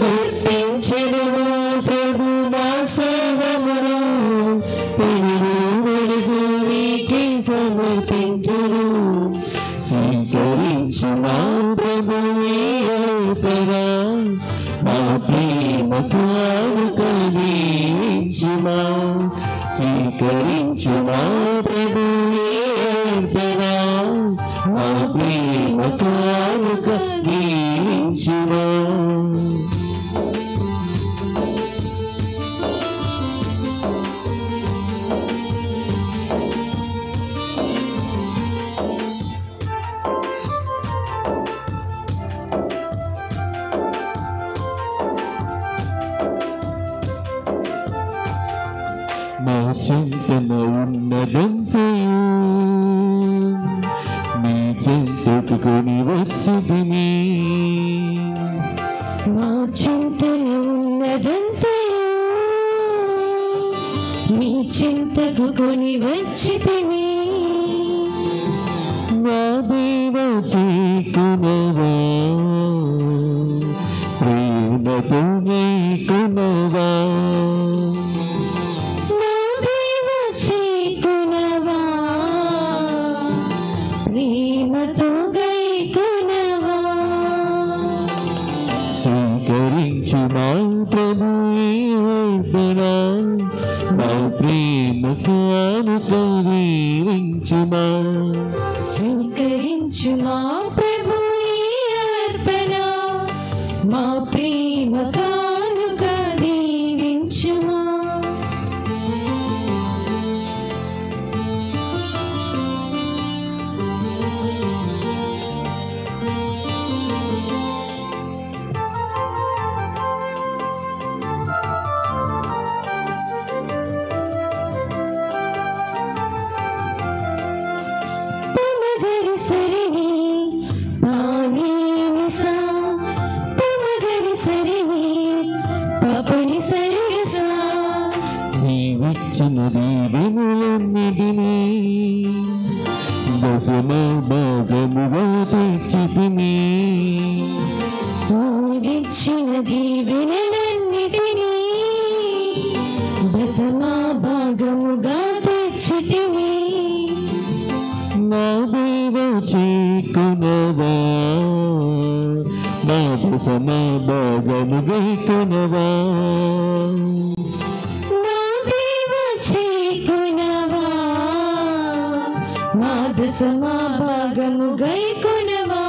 అర్పించదము ప్రభు మా సర్వమును, తనువు మనసు నీకే సమర్పింతుము. స్వీకరించు మా ప్రభువే అర్పణ, మా ప్రేమ కానుక దీవించుమా. స్వీకరించు మా ప్రభువే అర్పణ, మా ప్రేమ కానుక దీవించుమా. మా చింతన ఉన్నదంతయు నీ చెంతకు కొని వచ్చితిని. మా చింతన ఉన్నదంతయు నీ చింతకు కొని వచ్చితిని. నా దేవ చేకునవా, ప్రేమతో నీకునవా. నా దేవ చేకునవా, ప్రేమతో గైకునవా. స్వీకరించు మా ప్రభువే అర్పణ, మా ప్రేమ స్వీకరించుమా స్వీకరించుమా ప్రభు ఈ అర్పణ, మా ప్రేమ కానుక దీవించుమా. పమగరి సరిని పాని నిసా, పమగరి సరిని పపని సరిసా. నీవిచ్చిన దీవెనలన్నిటినీ దశమ భాగముగా తెచ్చితిని. నీవిచ్చిన దీవెనలన్నిటినీ దశమా భాగముగా తెచ్చితివి. నా దేవ చేకునవా, నా దశమ భాగముగా కొనవా. నా దేవ చేకునవా, మా దశమా భాగముగా కొనవా.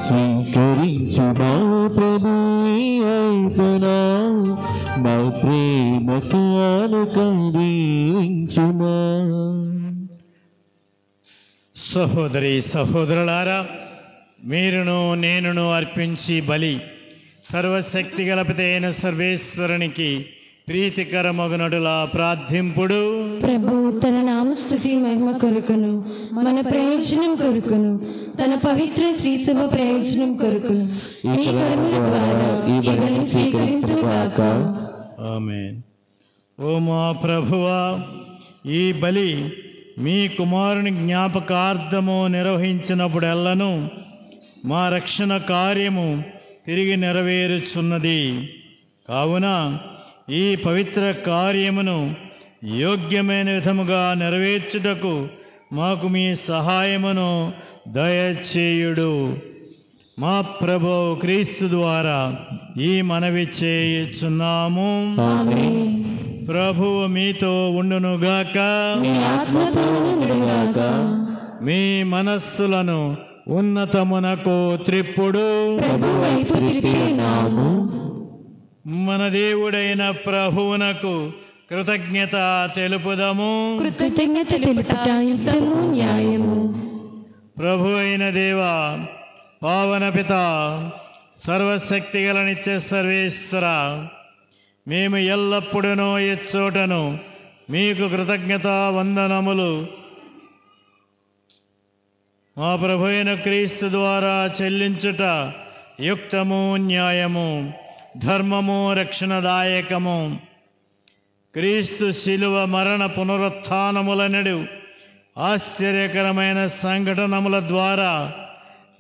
స్వీకరించుమా ప్రభు ఈ అర్పణ, మా ప్రేమ కానుక దీవించుమా. సహోదరి సహోదరులారా, మీరును నేనును అర్పించి బలి సర్వశక్తి గలపితే అయిన సర్వేశ్వరునికి ప్రీతికరమగునడులా ప్రార్థింపుడు. ప్రభు తన నామస్తుతి మహిమ కొరకును, మన ప్రయోజనం కొరకును, తన పవిత్ర శ్రీసభ ప్రయోజనం కొరకును ఈ కర్మల ద్వారా ఈ బలిని స్వీకరించుగాక. ఆమేన్. ఓ మా ప్రభువా, ఈ బలి మీ కుమారుని జ్ఞాపకార్థము నిర్వహించినప్పుడెల్లను మా రక్షణ కార్యము తిరిగి నెరవేరుచున్నది. కావున ఈ పవిత్ర కార్యమును యోగ్యమైన విధముగా నెరవేర్చుటకు మాకు మీ సహాయమును దయచేయుడు. మా ప్రభు క్రీస్తు ద్వారా ఈ మనవి చేయుచున్నాము. ప్రభువు మీతో ఉండునుగాక. మీ మనస్సులను ఉన్నతమునకు త్రిప్పుడు. మన దేవుడైన ప్రభువునకు కృతజ్ఞత తెలుపుదము. కృతజ్ఞత తెలుపుట యుక్తము న్యాయము. ప్రభు అయిన దేవా, పావన పిత, సర్వశక్తి గల నిత్య సర్వేశ్వర, మేము ఎల్లప్పుడూ ఎచ్చోటను మీకు కృతజ్ఞత వందనములు మా ప్రభు అయిన క్రీస్తు ద్వారా చెల్లించుట యుక్తము న్యాయము, ధర్మము రక్షణదాయకము. క్రీస్తు శిలువ మరణ పునరుత్థానములనడు ఆశ్చర్యకరమైన సంఘటనముల ద్వారా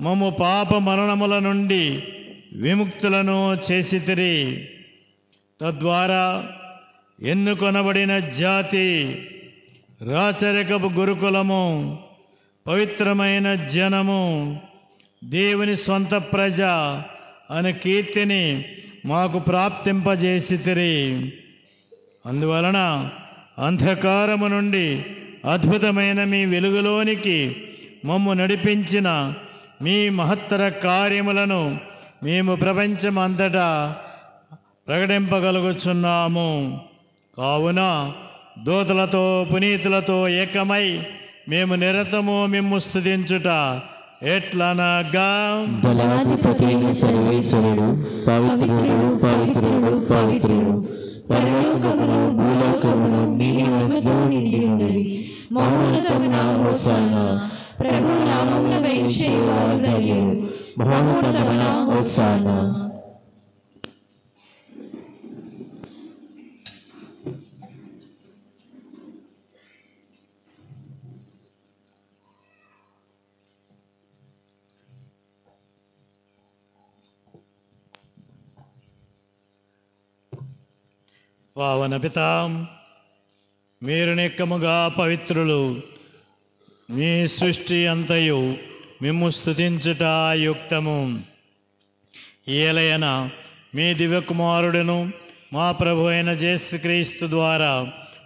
మమ్ము పాప మరణముల నుండి విముక్తులను చేసితిరి. తద్వారా ఎన్నుకొనబడిన జాతి, రాచరికపు గురుకులము, పవిత్రమైన జనము, దేవుని సొంత ప్రజ అనే కీర్తిని మాకు ప్రాప్తింపజేసితిరి. అందువలన అంధకారము నుండి అద్భుతమైన మీ వెలుగులోనికి మమ్ము నడిపించిన మీ మహత్తర కార్యములను మేము ప్రపంచమంతటా ప్రకటింపగలుగుచున్నాము. కావున దూతలతో పునీతులతో ఏకమై మేము నిరతము మిమ్ము స్తుతించుట ఎట్లనగా, బలాధిపతి అయిన సర్వేశ్వరుడు పవిత్రుడు పవిత్రుడు పవిత్రుడు, పరలోకమును భూలోకమును నీ మధ్యలో నిండి ఉన్నది. మహోన్నతమున హోసానా, ప్రభు నామమున వేయించేవారు ధన్యులు. మహోన్నతమున హోసానా. పావన పితా, మీరు నిక్కముగా పవిత్రులు. మీ సృష్టి అంతయు మిమ్ము స్తుతించుట యుక్తము. ఏలయన మీ దివ్యకుమారుడును మా ప్రభు అయిన యేసుక్రీస్తు ద్వారా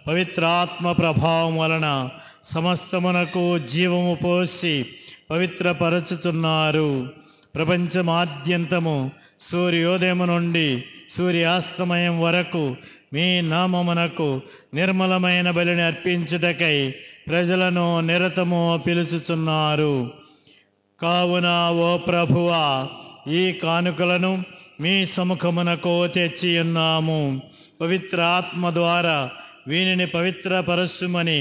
పవిత్రాత్మ ప్రభావం వలన సమస్తమునకు జీవము పోసి పవిత్రపరచుచున్నారు. ప్రపంచమాద్యంతము సూర్యోదయం నుండి సూర్యాస్తమయం వరకు మీ నామమునకు నిర్మలమైన బలిని అర్పించుటకై ప్రజలను నిరతము పిలుచుచున్నారు. కావున ఓ ప్రభువా, ఈ కానుకలను మీ సముఖమునకు తెచ్చియున్నాము. పవిత్ర ఆత్మ ద్వారా వీనిని పవిత్రపరచుమని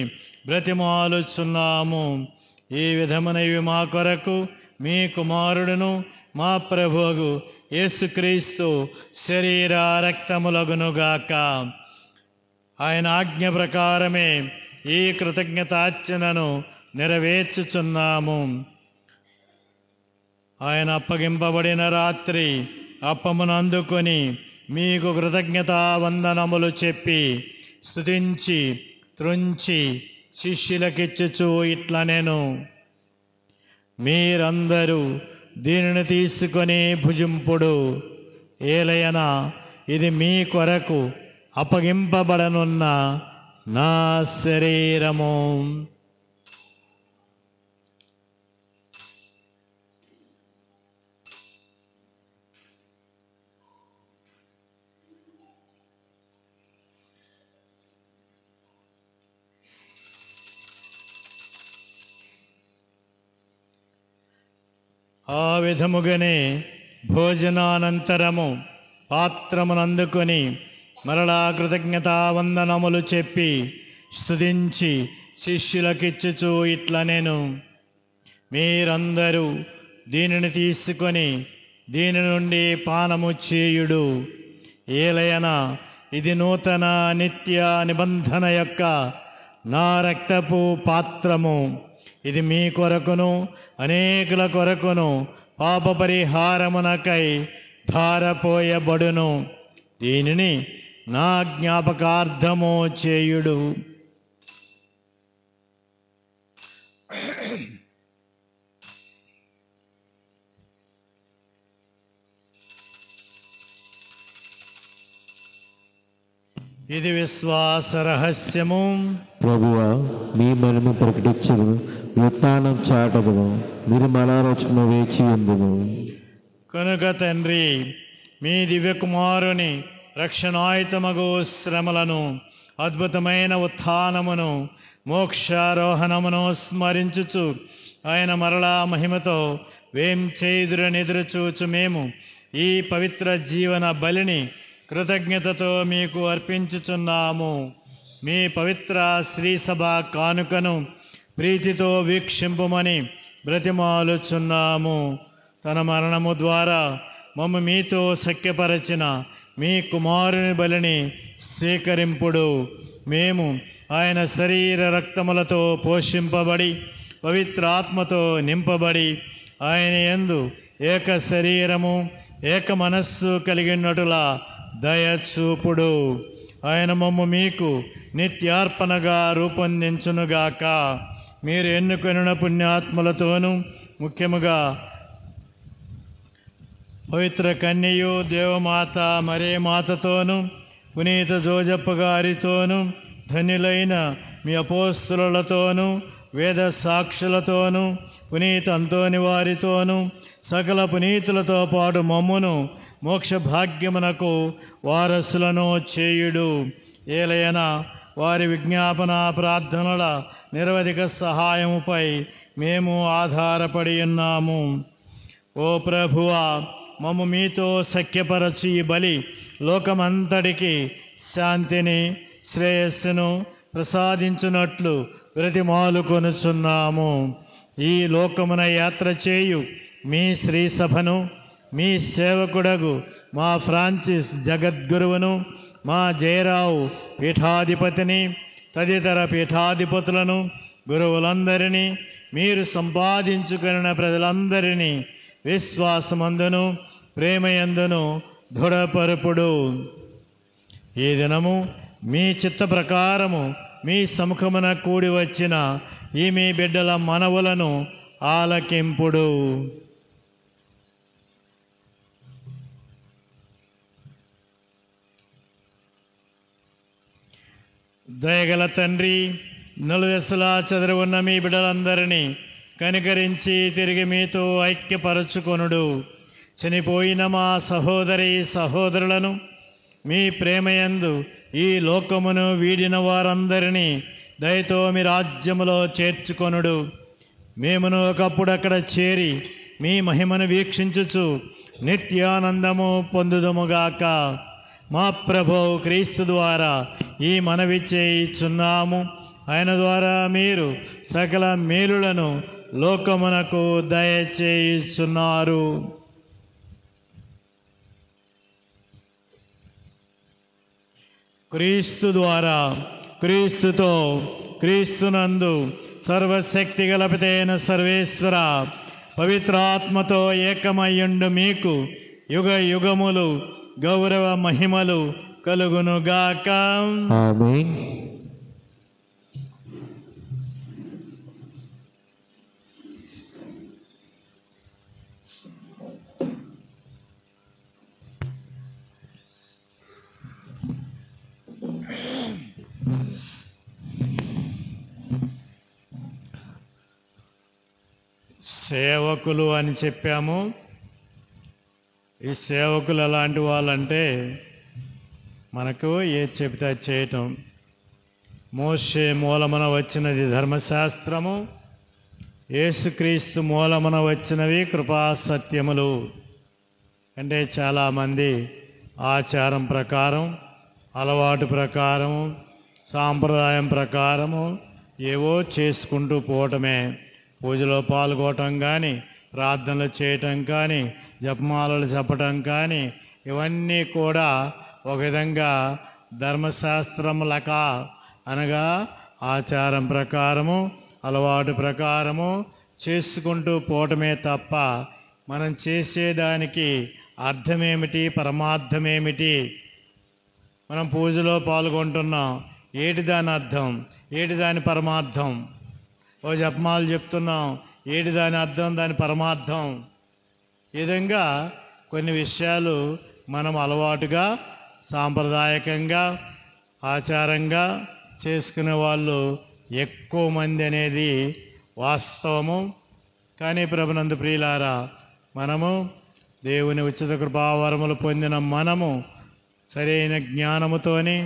బ్రతిమాలుచున్నాము. ఈ విధమునవి మా కొరకు మీ కుమారుడును మా ప్రభువు యేసుక్రీస్తు శరీర రక్తములగునుగాక. ఆయన ఆజ్ఞ ప్రకారమే ఈ కృతజ్ఞతార్చనను నెరవేర్చుచున్నాము. ఆయన అప్పగింపబడిన రాత్రి అప్పమును అందుకొని మీకు కృతజ్ఞతా వందనములు చెప్పి స్తుతించి త్రుంచి శిష్యులకిచ్చుచు ఇట్లనెను: మీరందరూ దీనిని తీసుకొని భుజింపుడు. ఏలయనా ఇది మీ కొరకు అప్పగింపబడనున్న నా శరీరము. ఆ విధముగానే భోజనానంతరము పాత్రమునందుకొని మరలా కృతజ్ఞతావందనములు చెప్పి స్తుతించి శిష్యులకిచ్చుచు ఇట్లనెను: మీరందరూ దీనిని తీసుకొని దీని నుండి పానము చేయుడు. ఏలయనా ఇది నూతన నిత్య నిబంధన యొక్క నా రక్తపు పాత్రము. ఇది మీ కొరకును అనేకుల కొరకును పాప పరిహారమునకై ధారపోయబడును. దీనిని నా జ్ఞాపకార్థము చేయుడు. ఇది విశ్వాస రహస్యము. ప్రభువా, మీ మహిమ ప్రకటించును, ఉత్థానం చాటదును, మీరు మలారోచన వేచి ఉందును. కనుక తండ్రి, మీ దివ్యకుమారుని రక్షణాయుతమగు శ్రమలను, అద్భుతమైన ఉత్థానమును, మోక్షారోహణమును స్మరించుచు ఆయన మరలా మహిమతో వేం చేయుదురని ఎదురుచూచు మేము ఈ పవిత్ర జీవన బలిని కృతజ్ఞతతో మీకు అర్పించుచున్నాము. మీ పవిత్ర శ్రీసభ కానుకను ప్రీతితో వీక్షింపుమని బ్రతిమాలుచున్నాము. తన మరణము ద్వారా మమ్మ మీతో సఖ్యపరచిన మీ కుమారుని బలిని స్వీకరింపుడు. మేము ఆయన శరీర రక్తములతో పోషింపబడి పవిత్ర ఆత్మతో నింపబడి ఆయన యందు ఏక శరీరము ఏక మనస్సు కలిగినట్టులా దయచూపుడు. ఆయన మమ్మ మీకు నిత్యార్పణగా రూపొందించునుగాక. మీరు ఎన్నుకొనిన పుణ్యాత్మలతోనూ, ముఖ్యముగా పవిత్ర కన్యయు దేవమాత మరే మాతతోనూ, పునీత జోజప్ప గారితోనూ, ధన్యులైన మీ అపోస్తులతోనూ, వేద సాక్షులతోనూ, పునీత అంతోని వారితోనూ, సకల పునీతులతో పాటు మమ్మును మోక్ష భాగ్యమునకు వారసులను చేయుడు. ఏలయనా వారి విజ్ఞాపన ప్రార్థనల నిరవధిక సహాయముపై మేము ఆధారపడి ఉన్నాము. ఓ ప్రభువా, మమ్ము మీతో సఖ్యపరచు ఈ బలి లోకమంతటికి శాంతిని శ్రేయస్సును ప్రసాదించున్నట్లు బ్రతిమాలుకొనుచున్నాము. ఈ లోకమున యాత్ర చేయు మీ శ్రీసభను, మీ సేవకుడగు మా ఫ్రాన్సిస్ జగద్గురువును, మా జయరావు పీఠాధిపతిని, తదితర పీఠాధిపతులను, గురువులందరినీ, మీరు సంపాదించుకున్న ప్రజలందరినీ విశ్వాసమందును ప్రేమయందును దృఢపరుపుడు. ఈ దినము మీ చిత్త ప్రకారము మీ సముఖమున కూడి వచ్చిన ఈ మీ బిడ్డల మనవులను ఆలకింపుడు. దయగల తండ్రి, నలుదెసలా చెదరి ఉన్న మీ బిడ్డలందరినీ కనికరించి తిరిగి మీతో ఐక్యపరచుకొనుడు. చనిపోయిన మా సహోదరి సహోదరులను మీ ప్రేమయందు ఈ లోకమును వీడిన వారందరినీ దయతో మీ రాజ్యములో చేర్చుకొనుడు. మేమును ఒకప్పుడు అక్కడ చేరి మీ మహిమను వీక్షించుచు నిత్యానందము పొందుదుముగాక. మా ప్రభువు క్రీస్తు ద్వారా ఈ మనవి చేయుచున్నాము. ఆయన ద్వారా మీరు సకల మేలులను లోకమునకు దయచేయుచున్నారు. క్రీస్తు ద్వారా, క్రీస్తుతో, క్రీస్తునందు సర్వశక్తి గల పితైన సర్వేశ్వర పవిత్రాత్మతో ఏకమయ్యుండు మీకు యుగ యుగములు గౌరవ మహిమలు కలుగునుగాక. ఆమేన్. సేవకులు అని చెప్పాము. ఈ సేవకులు ఎలాంటి వాళ్ళంటే మనకు ఏది చెబితే అది చేయటం. మోషే మూలమున వచ్చినది ధర్మశాస్త్రము, యేసుక్రీస్తు మూలమున వచ్చినవి కృపా సత్యములు. అంటే చాలామంది ఆచారం ప్రకారం, అలవాటు ప్రకారము, సాంప్రదాయం ప్రకారము ఏవో చేసుకుంటూ పోవటమే. పూజలో పాల్గొనటం కానీ, ప్రార్థనలు చేయటం కానీ, జపమాలలు చెప్పటం కానీ, ఇవన్నీ కూడా ఒక విధంగా ధర్మశాస్త్రములక అనగా ఆచారం ప్రకారము, అలవాటు ప్రకారము చేసుకుంటూ పోవటమే తప్ప మనం చేసేదానికి అర్థమేమిటి, పరమార్థమేమిటి? మనం పూజలో పాల్గొంటున్నాం, ఏటి దాని అర్థం, ఏటి దాని పరమార్థం? ఓ జపమాలు చెప్తున్నాం, ఏటి దాని అర్థం, దాని పరమార్థం? ఈ విధంగా కొన్ని విషయాలు మనం అలవాటుగా, సాంప్రదాయకంగా, ఆచారంగా చేసుకునే వాళ్ళు ఎక్కువ మంది అనేది వాస్తవము. కానీ ప్రభునందు ప్రియులారా, మనము దేవుని ఉచిత కృపావరములు పొందిన మనము సరైన జ్ఞానముతోని,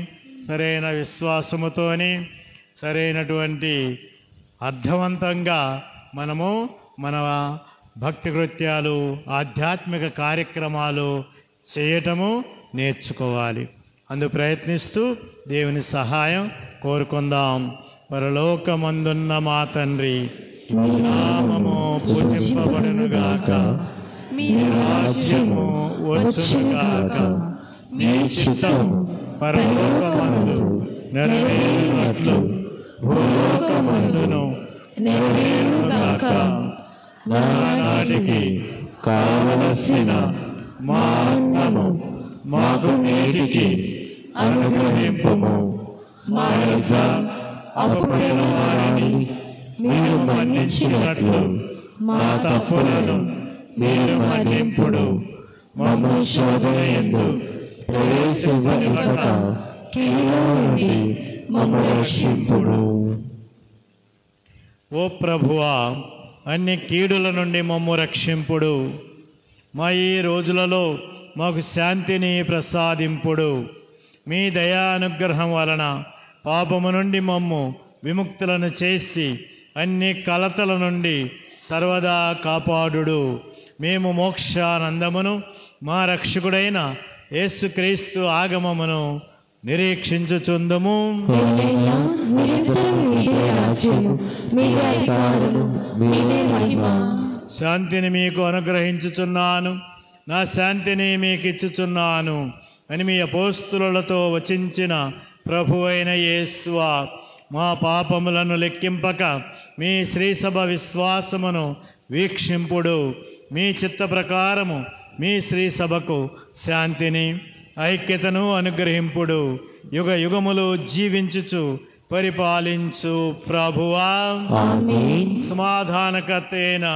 సరైన విశ్వాసముతోని, సరైనటువంటి అర్థవంతంగా మనము మన భక్తి కృత్యాలు, ఆధ్యాత్మిక కార్యక్రమాలు చేయటము నేర్చుకోవాలి. అందు ప్రయత్నిస్తూ దేవుని సహాయం కోరుకుందాం. పరలోకమందున్న మా తండ్రి, మీ నామము పూజింపబడునుగాక, మీ రాజ్యము వచ్చునుగాక, మీ చిత్తము పరలోకమందు నెరవేరునట్లు భూలోకమందును నెరవేరునుగాక. నానాటికి కావలసిన మా అన్నము మాకు నేటికి అనుగ్రహింపుము. మా యొద్ద అప్పుడైన వారిని మీరు మన్నించినట్లు మా తప్పులను మీరు మన్నింపుడు. మమ్ము శోధన యందు ప్రవేశింపనివ్వక కీడులో నుండి మమ్ము రక్షింపుడు. ఓ ప్రభువా, అన్ని కీడుల నుండి మమ్ము రక్షింపుడు. మా ఈ రోజులలో మాకు శాంతిని ప్రసాదింపుడు. మీ దయా అనుగ్రహం వలన పాపము నుండి మమ్ము విముక్తులను చేసి అన్ని కలతల నుండి సర్వదా కాపాడుడు. మేము మోక్షానందమును మా రక్షకుడైన యేసుక్రీస్తు ఆగమమును నిరీక్షించుచుందుము. శాంతిని మీకు అనుగ్రహించుచున్నాను, నా శాంతిని మీకు ఇచ్చుచున్నాను అని మీ అపోస్తులతో వచించిన ప్రభువైన యేసువా, మా పాపములను లెక్కింపక మీ శ్రీసభ విశ్వాసమును వీక్షింపుడు. మీ చిత్త ప్రకారము మీ శ్రీసభకు శాంతిని, ఐక్యతను అనుగ్రహింపుడు. యుగ యుగములు జీవించుచు పరిపాలించు ప్రభువా, సమాధానకర్తైన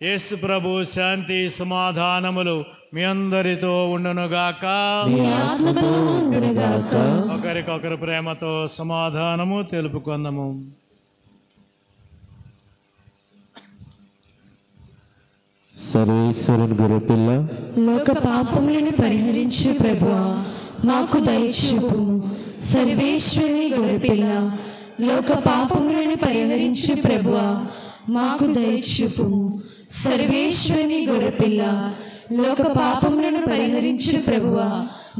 యేసు ప్రభు శాంతి సమాధానములు మీ అందరితో ఉండునుగాక. ఒకరికొకరు ప్రేమతో సమాధానము తెలుపుకుందాము. సర్వేశ్వరుని గొర్రెపిల్ల, లోక పాపములను పరిహరించు ప్రభువా మాకు దయచూపుము. సర్వేశ్వరుని గొర్రెపిల్ల, లోక పాపములను పరిహరించు ప్రభువా మాకు దయచూపుము. సర్వేశ్వరుని గొర్రెపిల్ల, లోక పాపములను పరిహరించు ప్రభువా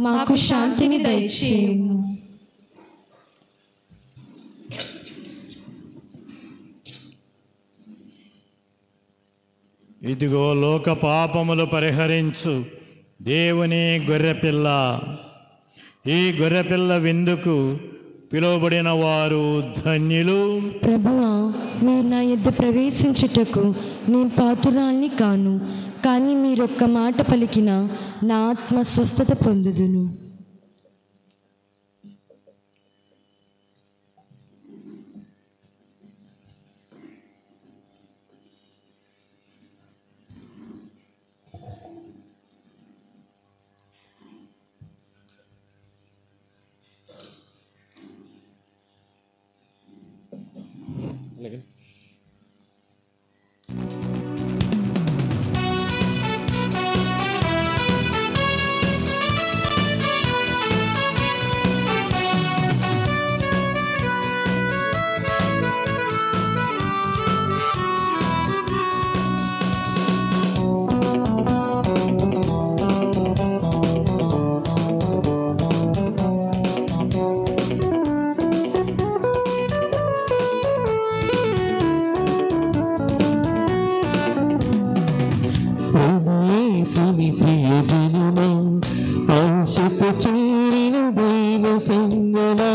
మాకు శాంతిని దయచేయుము. ఇదిగో లోక పాపములు పరిహరించు దేవుని గొర్రెపిల్ల. ఈ గొర్రెపిల్ల విందుకు పిలువబడిన వారు ధన్యులు. ప్రభువా మీరు నా యొద్ద ప్రవేశించుటకు నేను పాతురాల్ని కాను, కానీ మీరొక్క మాట పలికిన నా ఆత్మ స్వస్థత పొందుదును. యేసుని ప్రియజనమా, ఆశతో చేరిన దైవ సంగమా,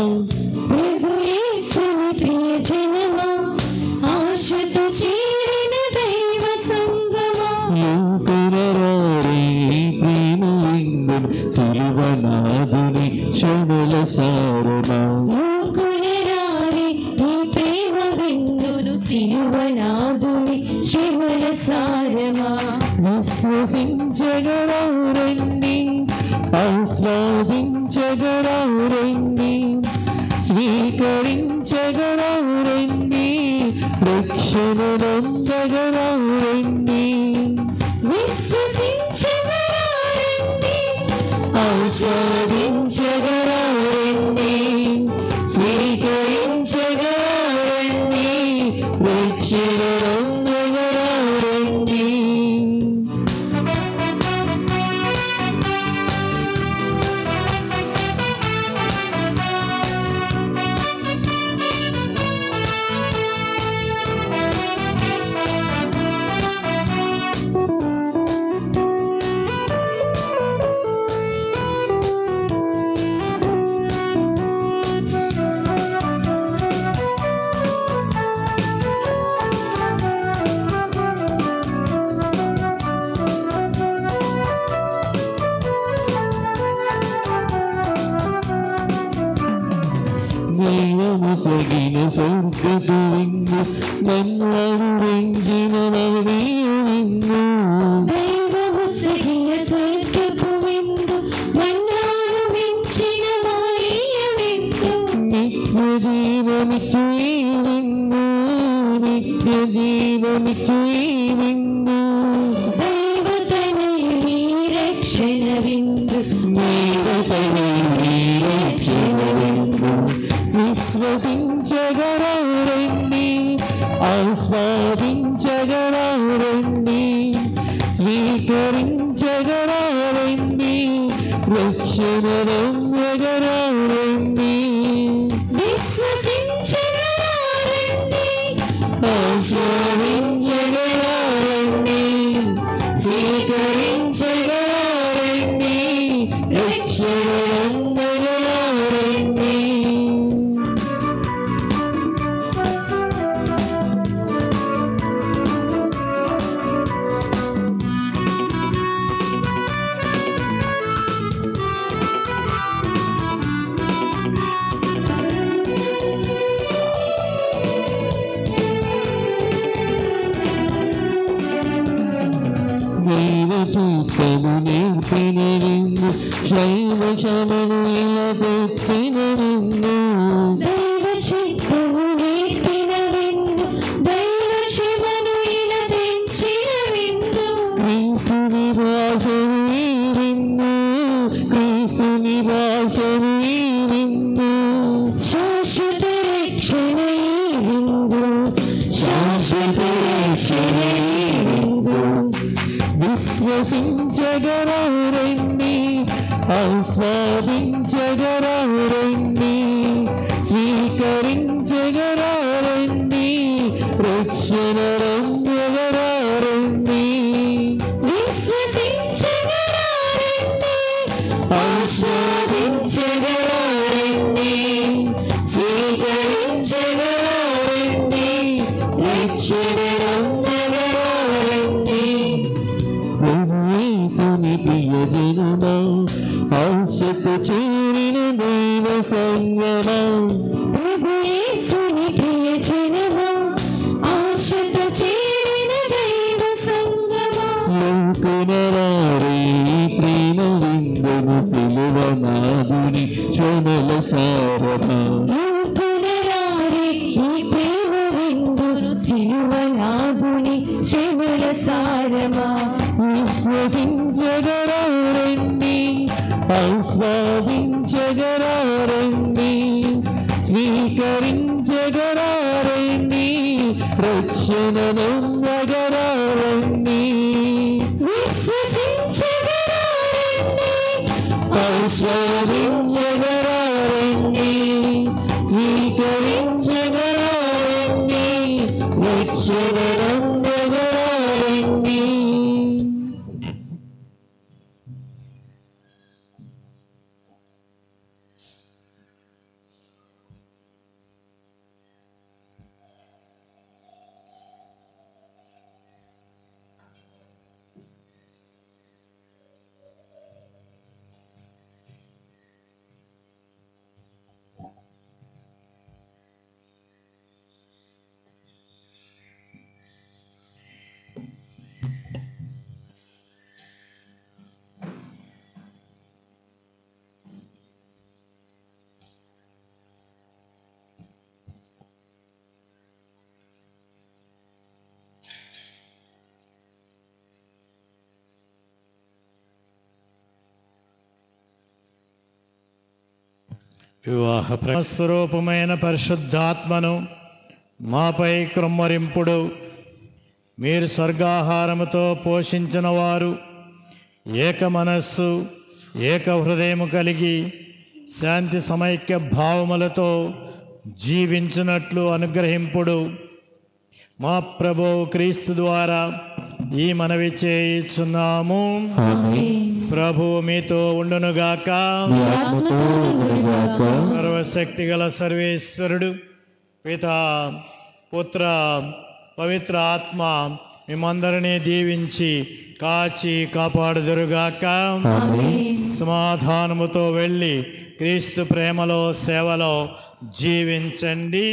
ప్రభు యేసుని ప్రియజనమా, ఆశతో చేరిన దైవ సంగమా, లోకరరాడే ప్రేమ విందును సిలువనాథుని శ్రమల సారమా, లోకులరారే ఈ ప్రేమ విందును సిలువనాథుని శ్రమల సారమా. విశ్వసించగలరండి, ఆస్వాదించగలరండి, స్వీకరించగలరండి, రక్షణనందగలరండి. విశ్వసించగలరండి, ఆస్వాదించగలరండి, స్వీకరించగలరండి, రక్షణనందగలరండి. దైవముసగిన స్వర్గపు విందు, మన్మరుడించిన నవనీయ విందు, దైవము సగిన స్వర్గపు విందు, మన్నాను మించిన మరియ విందు, నిత్య జీవమిచ్చు ఈ విందు, నిత్య జీవమిచ్చు ఈ విందు, దైవతనయుని రక్షణ విందు, దేవతని రక్షణ విందు. విశ్వసించగలరండి, ఆస్వాదించగలరండి, స్వీకరించగలరండి, రక్షణనందగలరండి. విశ్వసించగలరండి, ఆస్వాదించగలరండి, స్వీకరించగలరండి, రక్షణనందగలరండి. దైవచిత్తము నేర్పిన విందు, శైవ శమను ఇలా తెచ్చిన విందు, దైవ చిత్తము నేర్పిన విందు, దైవ శివను ఇలా పెంచిన విందు, ఆస్వాదించగరారండి ఆస్వాదించగరారండి స్వీకరించగరారండి రక్షణ రంగరారండి ఆస్వాదించగరారండి స్వీకరించగరారండి రక్షణ రంగరారండి యేసుని ప్రియ జనమా ఆశతో చేరిన దైవ సంగమా ప్రభు యేసుని ప్రియ జనమా ఆశతో చేరిన దైవ సంగమా లోకనరారే ప్రేమ విందును సిలువనాథుని శ్రమల సారమా లోకనరారే ఈ ప్రేమ విందును సిలువనాథుని శ్రమల సారమా విశ్వసించగరారండి ఆస్వాదించగరారండి స్వీకరించగరారండి రక్షణ నొందగరారండి ఆస్వాదించగరారండి స్వీకరించగరారండి రక్షణ నొందగరారండి వివాహ స్వరూపమైన పరిశుద్ధాత్మను మాపై కృమ్మరింపుడు. మీరు స్వర్గాహారముతో పోషించిన వారు ఏక మనస్సు ఏక హృదయము కలిగి శాంతి సమైక్య భావములతో జీవించున్నట్లు అనుగ్రహింపుడు. మా ప్రభువు క్రీస్తు ద్వారా ఈ మనవి చేయుచున్నాము. ప్రభువు మీతో ఉండునుగాక. సర్వశక్తి గల సర్వేశ్వరుడు పితా పుత్ర పవిత్ర ఆత్మ మిమ్మందరినీ దీవించి కాచి కాపాడుదురుగాక. సమాధానముతో వెళ్ళి క్రీస్తు ప్రేమలో సేవలో జీవించండి.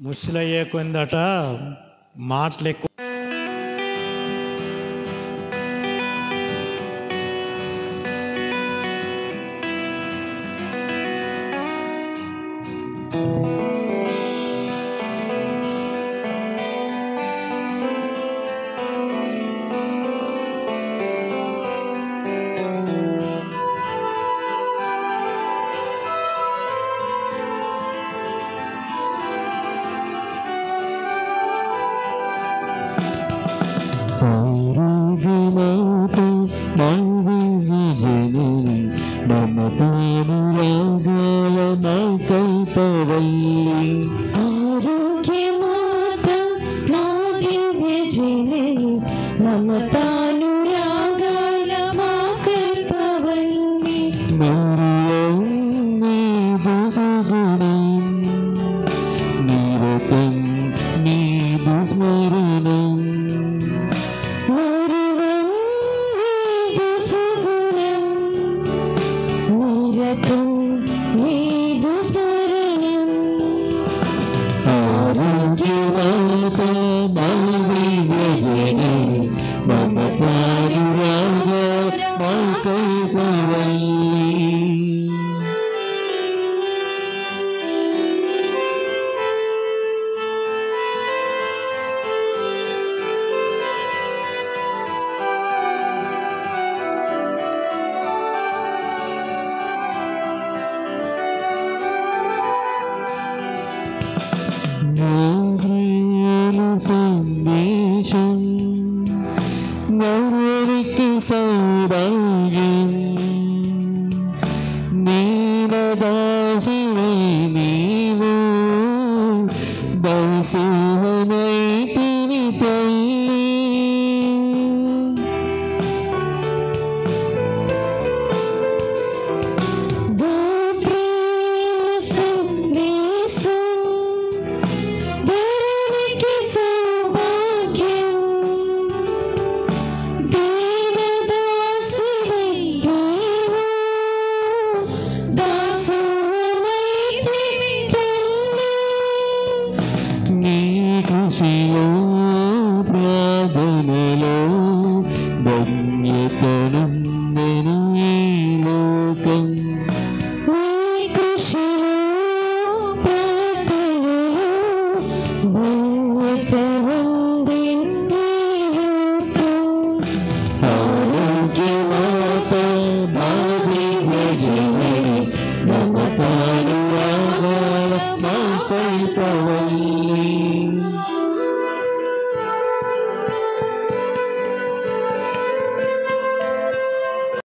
ముసలయ్యే కొందట మాటలు ఎక్కువ. ఆరోగ్యమాత మాధవి సౌభాగ్యము